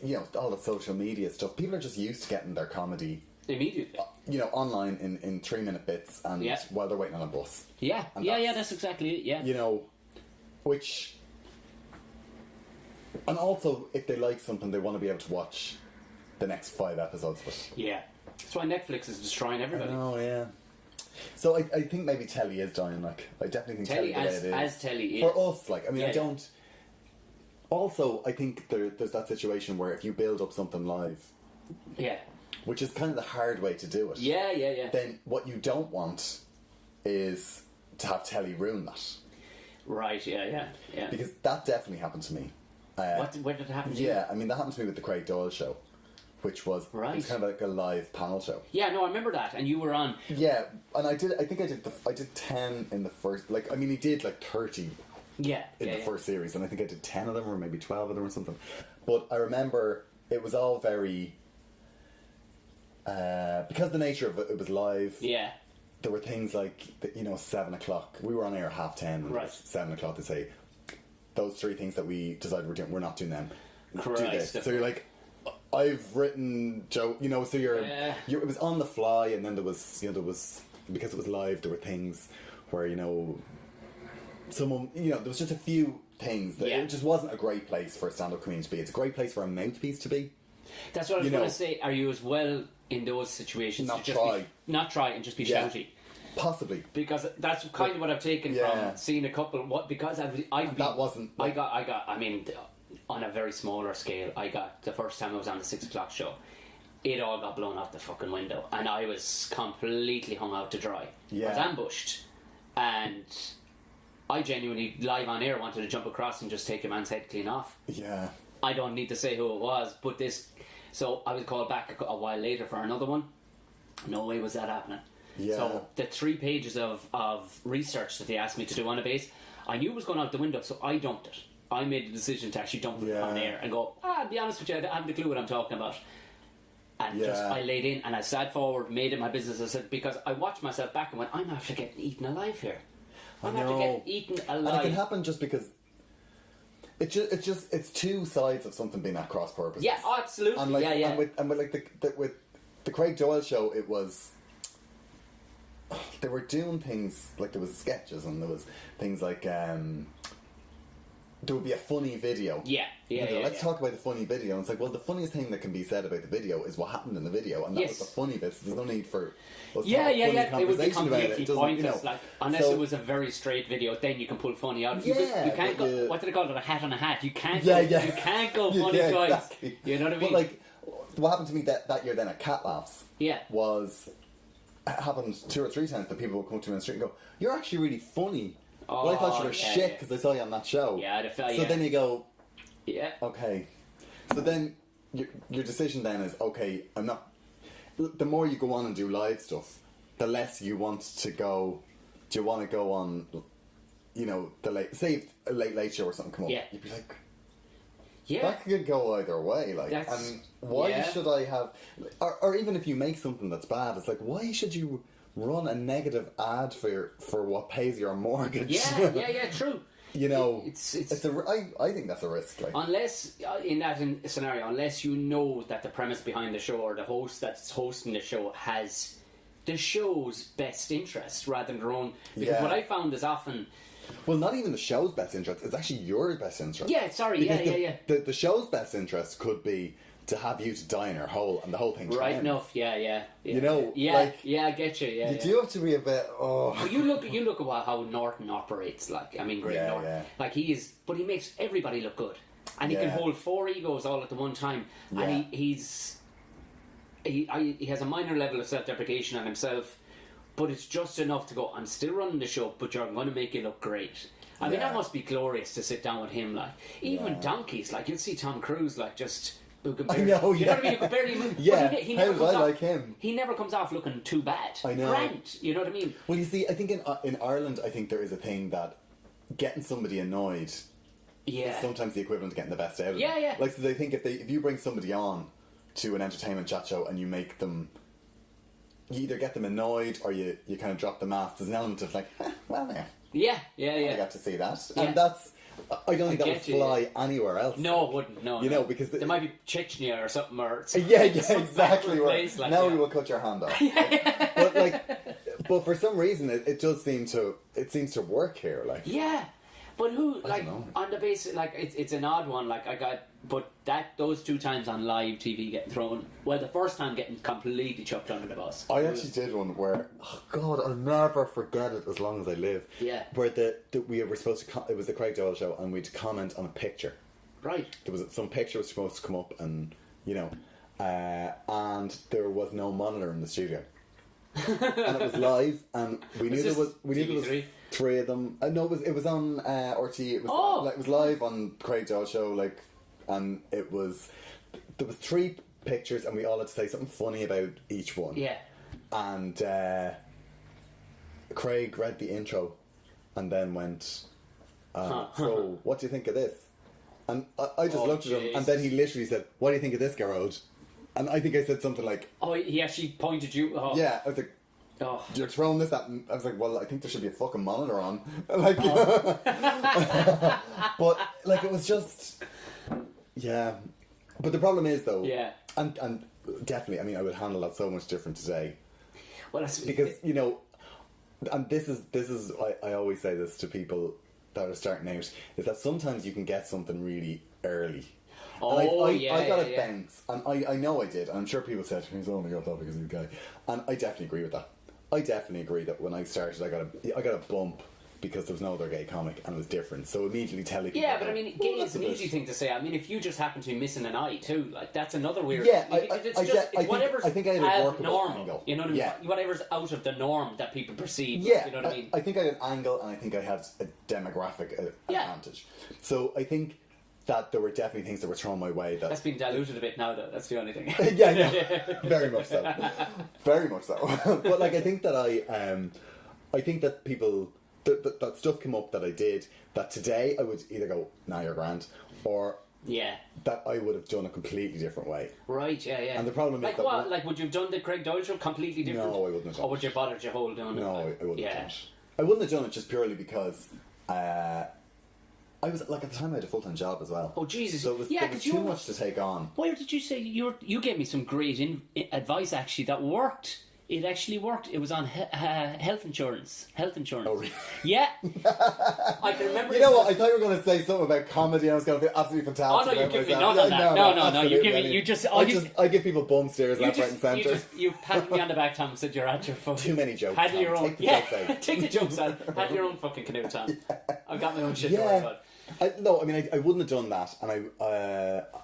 you know, all the social media stuff, people are just used to getting their comedy... Immediately. You know, online in 3-minute bits and while they're waiting on a bus. Yeah, that's exactly it, yeah. You know, which... And also, if they like something, they want to be able to watch the next 5 episodes of it. Yeah. That's why Netflix is destroying everybody. Oh, yeah. So I think maybe telly is dying, like. I definitely think telly the way it is. As telly is. For us, like, I mean, I don't... Also, I think there's that situation where if you build up something live... Yeah. Which is kind of the hard way to do it. Yeah. Then what you don't want is to have telly ruin that. Right, yeah. Because that definitely happened to me. Where did it happen to you? Yeah, I mean, that happened to me with the Craig Doyle show, which was it's kind of like a live panel show. Yeah, no, I remember that, and you were on. Yeah, and I did 10 in the first. Like, I mean, he did like 30. Yeah, in the first series, and I think I did 10 of them, or maybe 12 of them, or something. But I remember it was all very because the nature of it was live. Yeah. There were things like 7 o'clock. We were on air at 7:30. And right. It was 7 o'clock to say those 3 things that we decided we're doing. We're not doing them. Correct. Do this. So you're like, I've written Joe. So you're it was on the fly, and then there was because it was live. There were things where someone there was just a few things that it just wasn't a great place for a stand-up comedian to be. It's a great place for a mouthpiece to be. That's what I was going to say. Are you as well in those situations? Not try and just be shouty. Possibly, because that's kind of what I've taken from seeing a couple. Because I mean, on a very smaller scale, I got the first time I was on the 6 o'clock show. It all got blown out the fucking window, and I was completely hung out to dry. I was ambushed, and I genuinely live on air wanted to jump across and just take a man's head clean off. Yeah, I don't need to say who it was, but so I was called back a while later for another one. No way was that happening. Yeah. So the 3 pages of research that they asked me to do on a base, I knew it was going out the window, so I dumped it. I made the decision to actually dump it on air and go, to be honest with you, I haven't a clue what I'm talking about. And I laid in and I sat forward, made it my business. I said, because I watched myself back and went, I'm after getting eaten alive here. I'm after getting eaten alive. And it can happen just because it's 2 sides of something being at cross purposes. Yeah, absolutely. And with the Craig Doyle show, it was they were doing things like there was sketches and there was things like there would be a funny video. Let's talk about the funny video. And it's like, well, the funniest thing that can be said about the video is what happened in the video, and that was the funny bit. So there's no need for us to have a funny It would be conversation about it. completely It doesn't, pointless. Like, unless it was a very straight video, then you can pull funny out. You can't go. What do they call it? A hat on a hat. You can't. You can't go funny twice. Exactly. You know what I mean? But like, what happened to me that year then at Cat Laughs? Yeah. Was it happened 2 or 3 times that people would come to me on the street and go, "You're actually really funny." Oh, well, I thought you were shit because I saw you on that show. So then you go, okay. So then your decision then is, okay, I'm not. The more you go on and do live stuff, the less you want to go. Do you want to go on? You know, say a late show or something come up. You'd be like, that could go either way. Like, and why should I have? Or even if you make something that's bad, it's like, why should you run a negative ad for what pays your mortgage? True. You know, I think that's a risk. Like, unless in that scenario, unless you know that the premise behind the show or the host that's hosting the show has the show's best interest rather than their own. Because what I found is often. Well, not even the show's best interest. It's actually your best interest. Yeah, sorry. Because the show's best interest could be to have you to die in your hole and the whole thing. Right enough. Yeah. You know, I get you. You do have to be a bit. But you look at how Norton operates. Like, I mean, great Norton. Yeah. Like but he makes everybody look good, and he can hold 4 egos all at the one time, and he has a minor level of self-deprecation on himself. But it's just enough to go, I'm still running the show, but I'm going to make it look great. I mean, that must be glorious to sit down with him. Like, even donkeys, like, you'll see Tom Cruise, like, just... Who can barely, I know, you know what I mean? Who can barely move. Yeah, he never how comes I off, like him. He never comes off looking too bad. I know. Grand, you know what I mean? Well, you see, I think in Ireland, I think there is a thing that getting somebody annoyed is sometimes the equivalent to getting the best out of them. Yeah. Like, so they think if you bring somebody on to an entertainment chat show and you make them... You either get them annoyed or you kind of drop the mask. There's an element of like, well, there. Yeah. I got to see that. Yeah. And that's... I don't think that would fly anywhere else. No, it wouldn't. No, you know, because... there might be Chechnya or something. Or exactly right. Like, now we will cut your hand off. But for some reason, it does seem to work here. Like, yeah. But who, like, on the basis, like, it's an odd one, like, those 2 times on live TV getting thrown, well, the first time getting completely chucked under the bus. I actually did one where, oh God, I'll never forget it as long as I live. Yeah. Where we were supposed to, it was the Craig-Owed show, and we'd comment on a picture. Right. There was some picture was supposed to come up, and, you know, and there was no monitor in the studio. And it was live, and we knew there was 3 of them. No, it was on RT. It was live on Craig-Owed show, like, and there was 3 pictures, and we all had to say something funny about each one. Yeah. And Craig read the intro, and then went, "So, what do you think of this?" And I just looked at him, and then he literally said, "What do you think of this, Gar-Owed?" And I think I said something like... Oh, he actually pointed you... Oh. Yeah, I was like, you're throwing this at... I was like, well, I think there should be a fucking monitor on. Like, but, like, it was just... Yeah. But the problem is, though... Yeah. And definitely, I mean, I would handle that so much different today. Well, that's... Because, you know... And this is I always say this to people that are starting out, is that sometimes you can get something really early. I got a bounce, and I know I did, and I'm sure people said he's only got that because he's a guy, and I definitely agree with that. I definitely agree that when I started, I got a bump because there was no other gay comic and it was different. So immediately telling people, but I mean, gay is an easy thing to say. I mean, if you just happen to be missing an eye too, like that's another weird. Yeah, I think I had a workable normal angle. You know what I mean? Yeah. Whatever's out of the norm that people perceive. Yeah, you know what I mean. I think I had an angle, and I think I had a demographic advantage. So I think that there were definitely things that were thrown my way. That's been diluted a bit now, though. That's the only thing. Yeah, no, very much so. Very much so. But like, I think that people, that stuff came up that I did, that today I would either go, nah, you're grand, or that I would have done a completely different way. Right, yeah. And the problem is that... Like, would you have done the Craig-Owed show completely different? No, I wouldn't have done Or would you bother your whole doing it? No, I wouldn't have done it. I wouldn't have done it just purely because... I was, like, at the time I had a full-time job as well. Oh, Jesus. So it was too much to take on. Where did you say you gave me some great advice, actually, that worked. It actually worked. It was on health insurance. Health insurance. Oh, really? Yeah. I can remember. You know what? I thought you were going to say something about comedy, and I was going to be absolutely fantastic. Oh no, you about give me myself. no. You give me. Absolutely. You just. I give people bum stares left, right, and centre. You pat me on the back, Tom, and said you're at your phone. Too many jokes. Paddle your Tom. own. Take the jokes out. Take the jokes out. Paddle your own fucking canoe, Tom. I've got my own shit to worry Yeah. about. I wouldn't have done that, and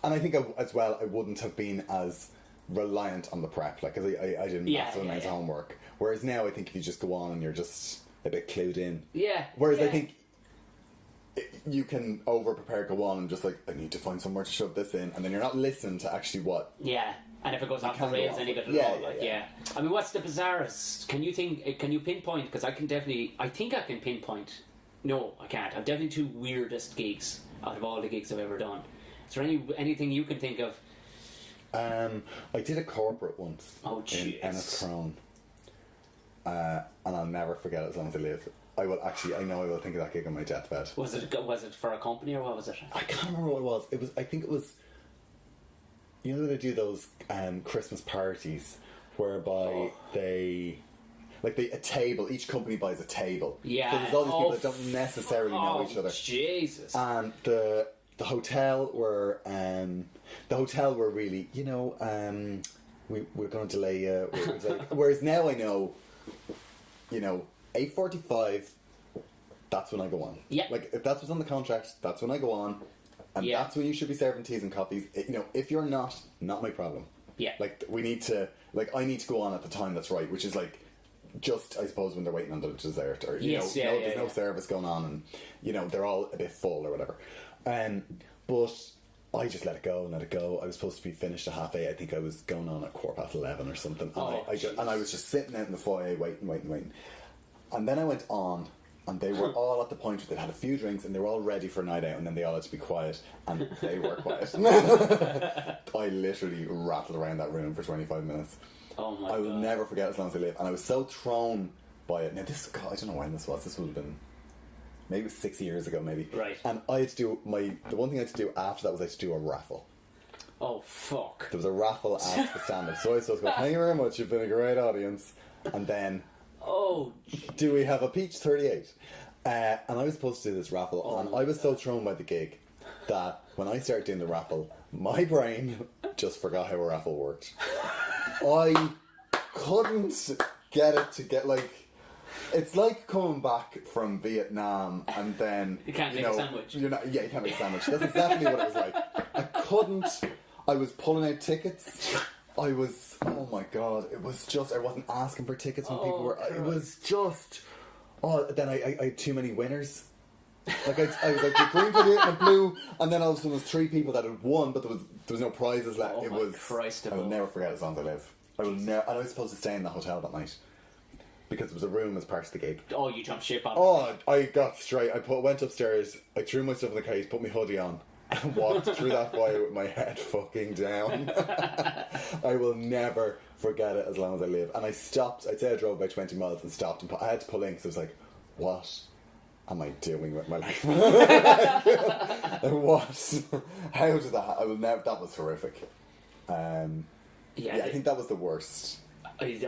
I think as well I wouldn't have been as reliant on the prep, like, because I did massive amounts of homework. Whereas now I think if you just go on and you're just a bit clued in. Yeah. Whereas I think you can over prepare, go on and just like, I need to find somewhere to shove this in, and then you're not listening to actually what. Yeah. And if it goes off the can go rails off. any bit at Yeah, all, yeah, like, yeah. I mean, what's the bizarrest? Can you pinpoint? Because I can definitely, I think I can pinpoint. No, I can't. I've definitely two weirdest gigs out of all the gigs I've ever done. Is there anything you can think of? I did a corporate once in Enniscrone, and I'll never forget it as long as I live. I know I will think of that gig on my deathbed. Was it for a company or what was it? I can't remember what it was. I think it was. You know, they do those Christmas parties whereby a table. Each company buys a table. Yeah. So there's all these people that don't necessarily know each other. Jesus. And the hotel were really, we're going to delay you. Whereas now I know, 8:45. That's when I go on. Yeah. Like, if that's what's on the contract, that's when I go on. And that's when you should be serving teas and coffees. If you're not my problem. Yeah. Like, I need to go on at the time that's right, which is like, just, I suppose, when they're waiting on the dessert, or, there's no service going on, and, they're all a bit full or whatever. But I just let it go. I was supposed to be finished at 8:30. I think I was going on at 11:15 or something. And I was just sitting out in the foyer waiting. And then I went on, and they were all at the point where they'd had a few drinks and they were all ready for a night out, and then they all had to be quiet, and they were quiet. I literally rattled around that room for 25 minutes. Oh my God. I will never forget as long as I live. And I was so thrown by it. Now I don't know when this was. This would have been maybe 6 years ago, maybe. Right. And I had to do the one thing I had to do after that was I had to do a raffle. Oh, fuck. There was a raffle after the stand-up. So I was supposed to go, thank you very much, you've been a great audience. And then, do we have a peach 38? And I was supposed to do this raffle, and I was so thrown by the gig that when I started doing the raffle, my brain just forgot how a raffle worked. I couldn't get it to get, like, it's like coming back from Vietnam and then you can't make a sandwich. You can't make a sandwich. That's exactly what it was like. I was pulling out tickets. Oh my God, it was just, I wasn't asking for tickets when people were, it was just, then I had too many winners. Like, I was like, the green for the and blue, and then all of a sudden there was 3 people that had won, but there was no prizes left. I will never forget it as long as I live. And I was supposed to stay in the hotel that night, because there was a room as part of the gig. Oh, you jumped ship on. Oh, I got straight. went upstairs, I threw my stuff in the case, put my hoodie on, and walked through that foyer with my head fucking down. I will never forget it as long as I live. And I stopped. I'd say I drove about 20 miles and stopped, and I had to pull in because I was like, what am I doing with my life? What? How did that happen? I will never. That was horrific. I think that was the worst. I've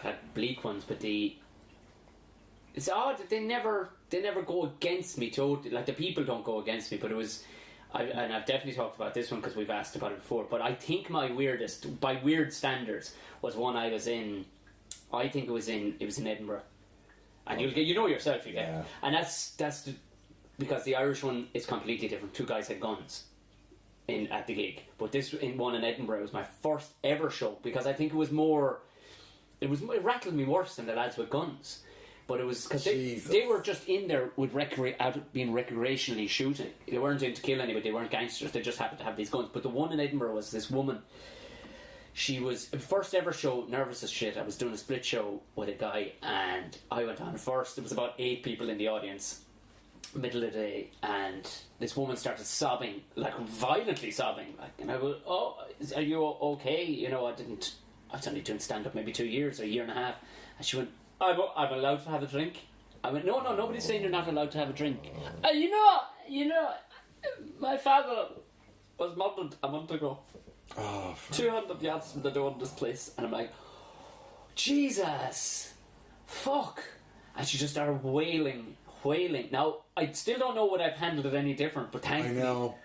had bleak ones, but it's odd that they never go against me totally. Like, the people don't go against me, but it was, and I've definitely talked about this one because we've asked about it before. But I think my weirdest, by weird standards, was one I was in. I think it was in Edinburgh, and you know yourself, you get, and that's because the Irish one is completely different. 2 guys had guns at the gig, but this one in Edinburgh was my first ever show, because I think it it rattled me worse than the lads with guns. But it was because they were just in there with being recreationally shooting. They weren't in to kill anybody. They weren't gangsters. They just happened to have these guns. But the one in Edinburgh was this woman. She was first ever show, nervous as shit. I was doing a split show with a guy, and I went on first. There was about 8 people in the audience, middle of the day, and this woman started sobbing, like violently sobbing. Like, and I go, "Oh, are you okay?" I was only doing stand up maybe 2 years or a year and a half, and she went, I'm allowed to have a drink. I went, no, nobody's saying you're not allowed to have a drink. You know, my father was murdered a month ago. Oh, 200 yards from the door of this place, and I'm like, Jesus, fuck. And she just started wailing. Now, I still don't know what I've handled it any different, but I thankfully, know.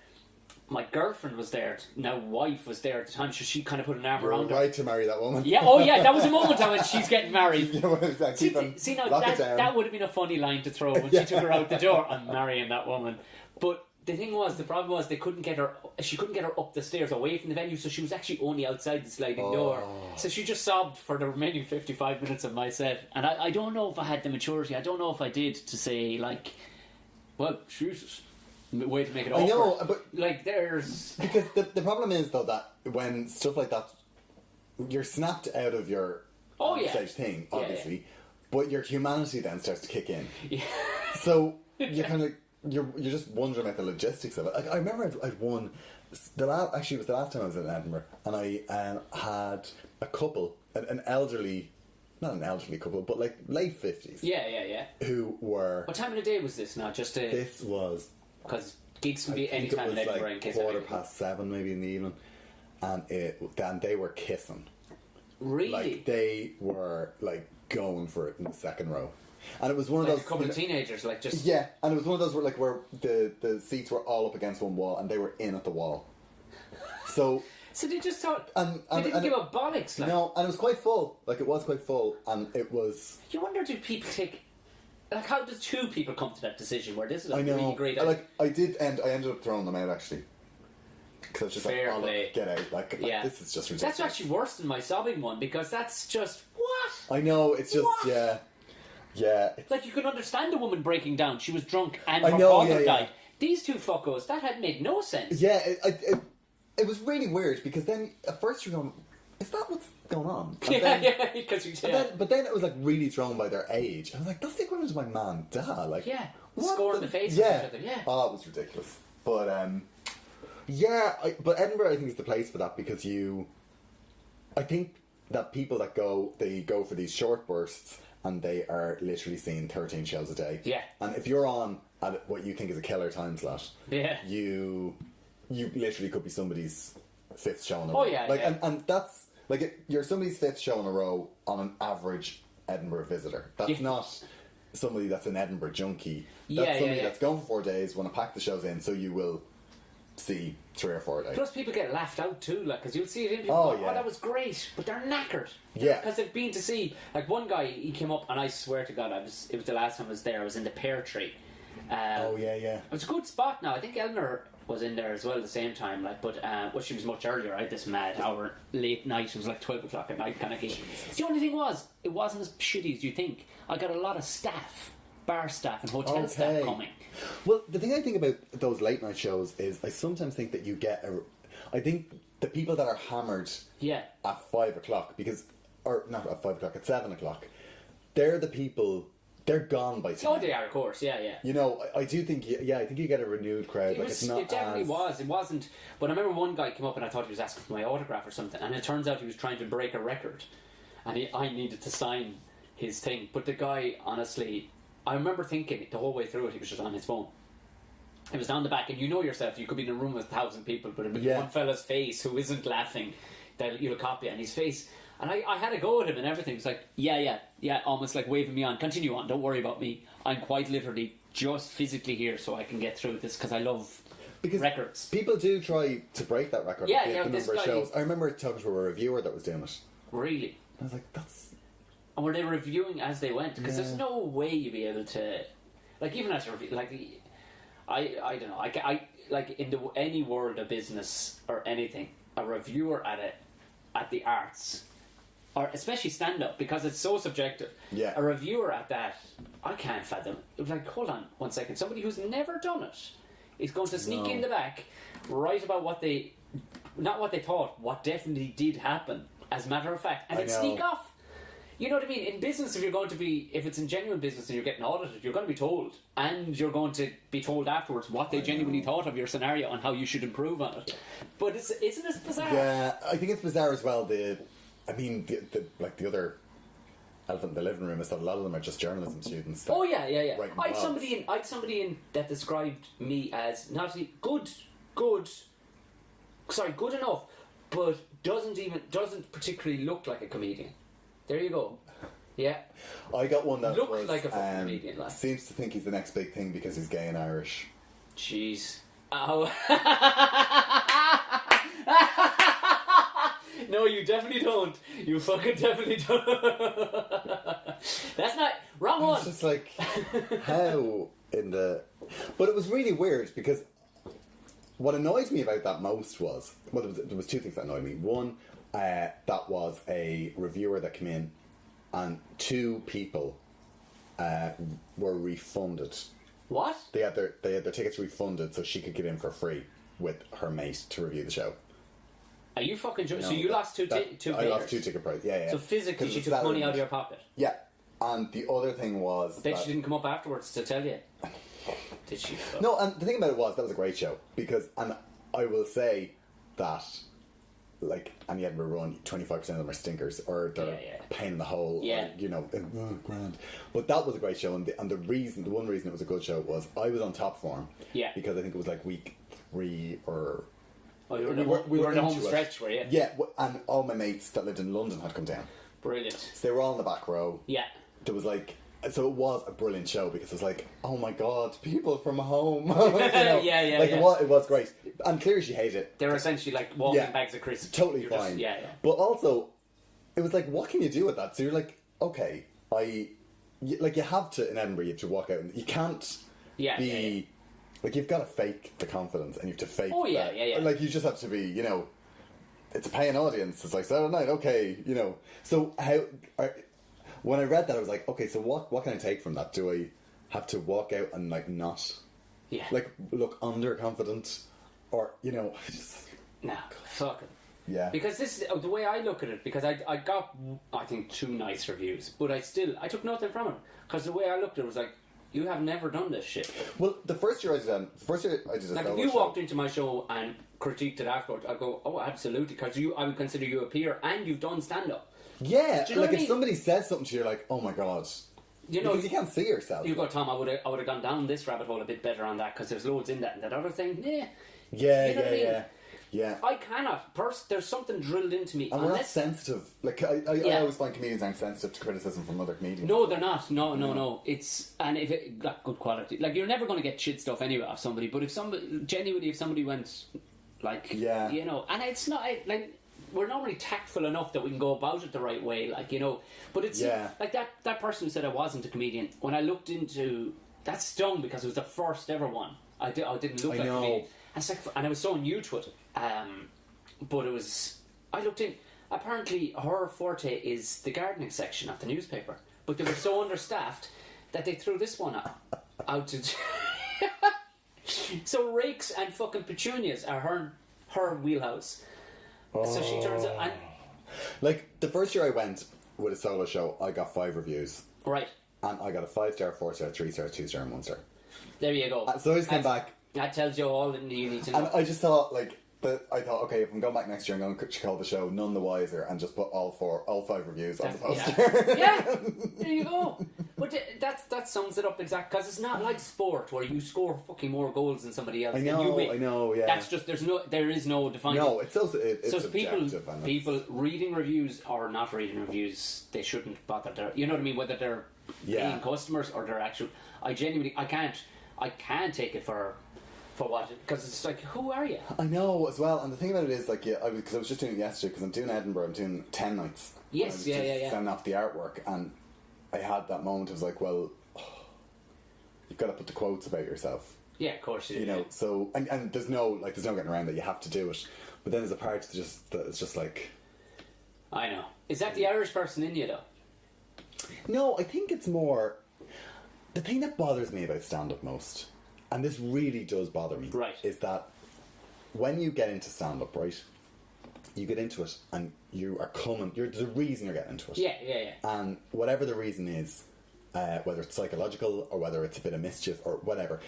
my girlfriend was there, now wife was there at the time, so she kind of put an arm You're around her. right to marry that woman. Yeah, oh yeah, that was a moment I went, she's getting married. Yeah, well, exactly. See now, Lock it down. that would have been a funny line to throw when she took her out the door. I'm marrying that woman. But the problem was she couldn't get her up the stairs away from the venue, so she was actually only outside the sliding door. So she just sobbed for the remaining 55 minutes of my set. And I don't know if I had the maturity, I don't know if I did, to say, like, well, Jesus, way to make it awkward. I know, but like, there's... because the problem is, though, that when stuff like that, you're snapped out of your stage thing, obviously, but your humanity then starts to kick in. Yeah. So you're kind of you're just wondering about the logistics of it. Like, I remember I'd won actually it was the last time I was in Edinburgh, and I had a couple, an elderly, not an elderly couple, but like late 50s. Yeah. Who were... What time of the day was this now? Just This was... Because gigs can be any time in Edinburgh, in case... 7:15 maybe in the evening, and they were kissing. Really? Like, they were like going for it in the second row. And it was one of like those... a couple of teenagers, like, just... Yeah, and it was one of those where the seats were all up against one wall, and they were in at the wall. So they just thought... they didn't give a bollocks, like... No, and it was quite full. Like, it was quite full, and it was... You wonder, do people take... Like, how does two people come to that decision where this is a I know. really great... I ended up throwing them out, actually. Because I was just Fair like, play. Look, get out. Like, this is just ridiculous. That's actually worse than my sobbing one, because that's just... What? I know, it's just... What? Yeah. Yeah. Like, you can understand a woman breaking down. She was drunk and I her know, father yeah. died. These two fuckos, that had made no sense. Yeah, it was really weird, because then at first you're going, is that what's going on? And Yeah, because you but then it was like really thrown by their age. I was like, that's the equivalent of my man, dad. Like, Yeah, what score in the face of Yeah. each other, yeah. Oh, it was ridiculous. But but Edinburgh, I think, is the place for that, because I think that people that they go for these short bursts, and they are literally seeing 13 shows a day. Yeah. And if you're on at what you think is a killer time slot, Yeah. you literally could be somebody's fifth show in a row. Oh, yeah, like, yeah. And that's like, you're somebody's fifth show in a row on an average Edinburgh visitor. That's not somebody that's an Edinburgh junkie. That's somebody that's going for 4 days, want to pack the shows in, so you will see 3 or 4 days. Plus, people get laughed out too, like, because you'll see it in people. Oh, Go, yeah. that was great, but they're knackered. Yeah. Because they've been to see, like, one guy, he came up, and I swear to God, it was the last time I was there. I was in the pear tree. Oh yeah. It was a good spot. Now I think Eleanor was in there as well at the same time. Like, but she was much earlier. I had this mad hour late night. It was like 12 o'clock at night kind of gig. The only thing was, it wasn't as shitty as you think. I got a lot of staff, bar staff and hotel staff coming. Well, the thing I think about those late night shows is I sometimes think that you get I think the people that are hammered at 5 o'clock, or not at 5 o'clock, at 7 o'clock, they're the people, they're gone by 10. Oh, they are, of course, yeah. You know, I do think, I think you get a renewed crowd. It definitely was. It wasn't. But I remember one guy came up and I thought he was asking for my autograph or something, and it turns out he was trying to break a record, and I needed to sign his thing. But the guy, honestly, I remember thinking the whole way through it, he was just on his phone. It was down the back, and you know yourself, you could be in a room with 1,000 people, but one fella's face who isn't laughing, that you'll copy, and his face. And I had a go at him and everything. It's like, yeah, almost like waving me on. Continue on, don't worry about me. I'm quite literally just physically here so I can get through this, because I love records. People do try to break that record. Yeah, the number of shows. I remember talking to a reviewer that was doing it. Really? I was like, that's... And were they reviewing as they went? Because there's no way you'd be able to... Like, even as a review... Like, I don't know. I like, in any world of business or anything, a reviewer at the arts... Or especially stand-up, because it's so subjective. Yeah. A reviewer at that, I can't fathom. It was like, hold on 1 second. Somebody who's never done it is going to sneak in the back, write about not what they thought, what definitely did happen, as a matter of fact, and then sneak off. You know what I mean? In business, if it's in genuine business and you're getting audited, you're going to be told. And you're going to be told afterwards what they genuinely thought of your scenario and how you should improve on it. But isn't it bizarre? Yeah, I think it's bizarre as well. The other elephant in the living room is that a lot of them are just journalism students. Oh yeah. I had blogs. somebody in that described me as not good enough, but doesn't particularly look like a comedian. There you go. Yeah. I got one that Look was, like a fucking comedian, like. seems to think he's the next big thing because he's gay and Irish. Jeez. Oh. No, you definitely don't. You fucking definitely don't. That's not wrong one. It's just like how in the. But it was really weird because what annoyed me about that most was there was two things that annoyed me. One, that was a reviewer that came in, and two people were refunded. What? They had their tickets refunded so she could get in for free with her mate to review the show. Are you fucking joking? No, so you lost two I payers? lost 2 ticket prices. Yeah. So physically, 'Cause she it was took Saturday money out of night. your pocket. Yeah, and the other thing was Then that, she didn't come up afterwards to tell you. Did she? Fuck? no, and the thing about it was that was a great show because, and I will say that, like any Edinburgh run, 25% of them are stinkers or they're pain in the hole. Yeah. Or, grand. But that was a great show, and the one reason it was a good show was I was on top form. Yeah. Because I think it was like week 3 or. Oh, you were we were in the home into it. stretch, were you? Yeah, and all my mates that lived in London had come down. Brilliant. So they were all in the back row. Yeah. There was like, so it was a brilliant show because it was like, oh my god, people from home. Like yeah. it was great, and clearly she hated it. They're essentially like walking bags of crisps. Totally You're fine. Just, yeah. But also, it was like, what can you do with that? So you're like, okay, you have to in Edinburgh. You have to walk out, and you can't be. Like, you've got to fake the confidence, and you have to fake. Oh, yeah, that. yeah. Like, you just have to be, it's a paying audience. It's like Saturday night, okay, So when I read that, I was like, okay, so what can I take from that? Do I have to walk out and like not, look underconfident, or just no, fuck it. Yeah. Because this is the way I look at it. Because I got, I think, 2 nice reviews, but I took nothing from it. Because the way I looked at it was like, you have never done this shit. Well, the first year I did a like if you walked into my show and critiqued it afterwards, I'd go, oh, absolutely, because I would consider you a peer and you've done stand up. Yeah, Do you know like what I if mean? somebody says something to you, you're like, oh my god, because you can't see yourself. You go, Tom, I would have gone down this rabbit hole a bit better on that because there's loads in that and that other thing. Yeah. Yeah, You know what I mean? Yeah. I cannot. There's something drilled into me. And we're not sensitive. Like, I always find comedians aren't sensitive to criticism from other comedians. No, they're not. No. It's, and if it got good quality, like, you're never going to get shit stuff anyway off somebody, but if somebody went, like, and it's not, like, we're normally tactful enough that we can go about it the right way, like, but it's, like, that person who said I wasn't a comedian, when I looked into, that stung because it was the first ever one. I didn't look like a comedian. And it's like, and I was so new to it. But it was, I looked in, apparently her forte is the gardening section of the newspaper, but they were so understaffed that they threw this one out to so rakes and fucking petunias are her wheelhouse. So she turns out, and like the first year I went with a solo show, I got 5 reviews, right, and I got a 5-star, 4-star, 3-star, 2-star, and 1-star. There you go. So I just came back. That tells you all that you need to know. And I just thought, I thought, okay, if I'm going back next year, I'm going to call the show None the Wiser and just put all 5 reviews on the poster. Yeah, there you go. But that sums it up exactly, because it's not like sport where you score fucking more goals than somebody else. I know, yeah. That's just, there is no defining. No, it's subjective. People reading reviews or not reading reviews, they shouldn't bother. You know what I mean? Whether they're paying customers or they're actual. I can't take it for what, because it's like, who are you? I know as well, and the thing about it is, like, because I was just doing it yesterday, because I'm doing Edinburgh, I'm doing 10 nights. Yes, yeah. Sending off the artwork, and I had that moment. I was like, well, you've got to put the quotes about yourself. Yeah, of course you do. So and there's no getting around that. You have to do it, but then there's a part that it's just like. I know. Is that the Irish person in you though? No, I think it's more. The thing that bothers me about stand-up most, and this really does bother me, right, is that when you get into stand-up, right, you get into it and you are coming. There's a reason you're getting into it. Yeah. And whatever the reason is, whether it's psychological or whether it's a bit of mischief or whatever,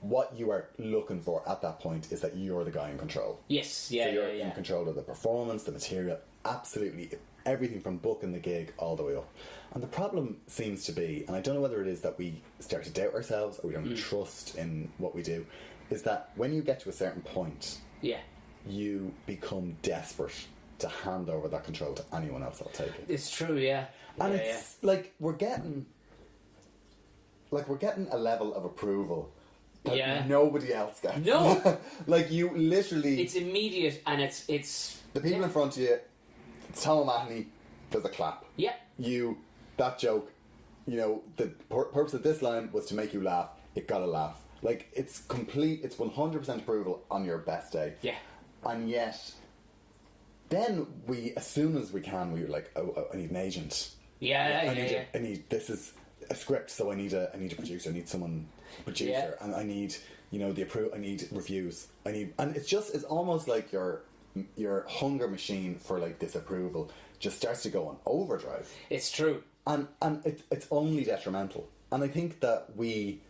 what you are looking for at that point is that you're the guy in control. Yes, So you're in control of the performance, the material, absolutely everything from booking the gig all the way up. And the problem seems to be, and I don't know whether it is that we start to doubt ourselves or we don't trust in what we do, is that when you get to a certain point, you become desperate to hand over that control to anyone else that'll take it. It's true, yeah. And Yeah, it's like we're getting a level of approval that Yeah. nobody else gets. No. Like you literally, it's immediate, and it's the people in front of you, it's Tom O'Mahony, there's a clap. yeah. That joke, the purpose of this line was to make you laugh. It got a laugh. Like it's 100% approval on your best day. Yeah. And yet, then as soon as we can, we were like, oh, I need an agent. Yeah, I need. This is a script, so I need a producer. I need someone producer, Yeah. and I need I need reviews. And it's almost like your hunger machine for like this approval just starts to go on overdrive. It's true. And it's only detrimental. And I think that we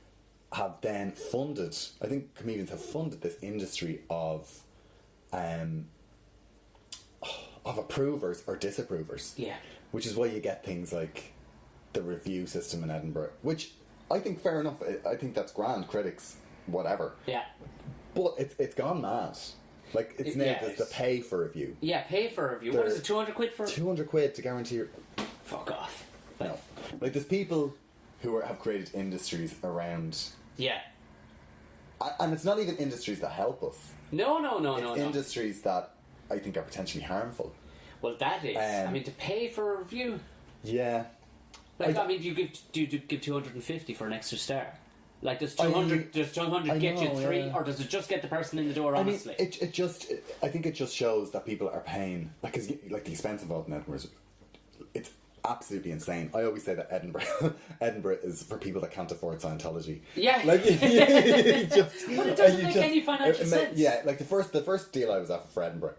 have then funded. I think comedians have funded this industry of approvers or disapprovers. Yeah. Which is why you get things like the review system in Edinburgh, which I think fair enough. I think that's grand. Critics, whatever. Yeah. But it's gone mad. Like it's now there's the pay for review. Yeah, pay for a review. What is it, 200 quid for? 200 quid to guarantee your... Fuck off. No. Like there's people who have created industries around... Yeah. And it's not even industries that help us. No. It's industries that I think are potentially harmful. Well, that is. I mean, to pay for a review. Yeah. Like, do you give 250 for an extra star? Like, does 200 get you three, yeah. or does it just get the person in the door? Honestly, I think it just shows that people are paying, because the expense involved in Edinburgh it's absolutely insane. I always say that Edinburgh is for people that can't afford Scientology. Yeah, like but it doesn't make any financial sense. Yeah, like the first deal I was offered for Edinburgh,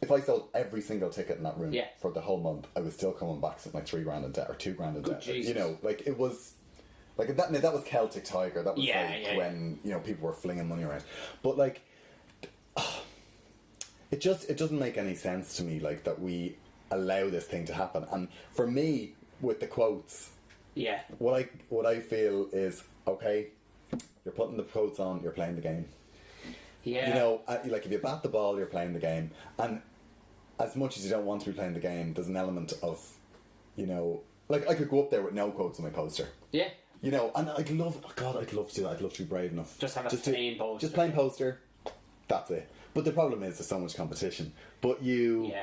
if I sold every single ticket in that room for the whole month, I was still coming back with like $3,000 in debt or $2,000 in debt. Jesus. Like it was. Like that was Celtic Tiger. That was when people were flinging money around. But like, it doesn't make any sense to me. Like that we allow this thing to happen. And for me, with the quotes, what I feel is okay. You're putting the quotes on. You're playing the game. Yeah. Like if you bat the ball, you're playing the game. And as much as you don't want to be playing the game, there's an element of, like I could go up there with no quotes on my poster. Yeah. And I'd love to do that. I'd love to be brave enough. Just have a plain poster. Just plain poster. That's it. But the problem is there's so much competition. But the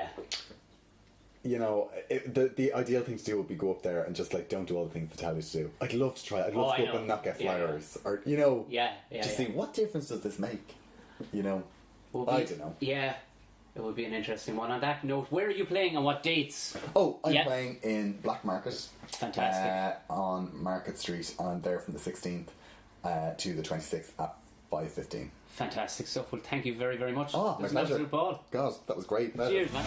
ideal thing to do would be go up there and just like don't do all the things they tell you to do. I'd love to try it. I'd love to go up and not get flyers. Or, see what difference does this make? I don't know. Yeah. It would be an interesting one. On that note, where are you playing and what dates? Oh, I'm playing in Black Market. Fantastic. On Market Street. I'm there from the 16th to the 26th at 5:15. Fantastic stuff. Well, thank you very, very much. Oh, my pleasure. Ball. God, that was great. Cheers, man.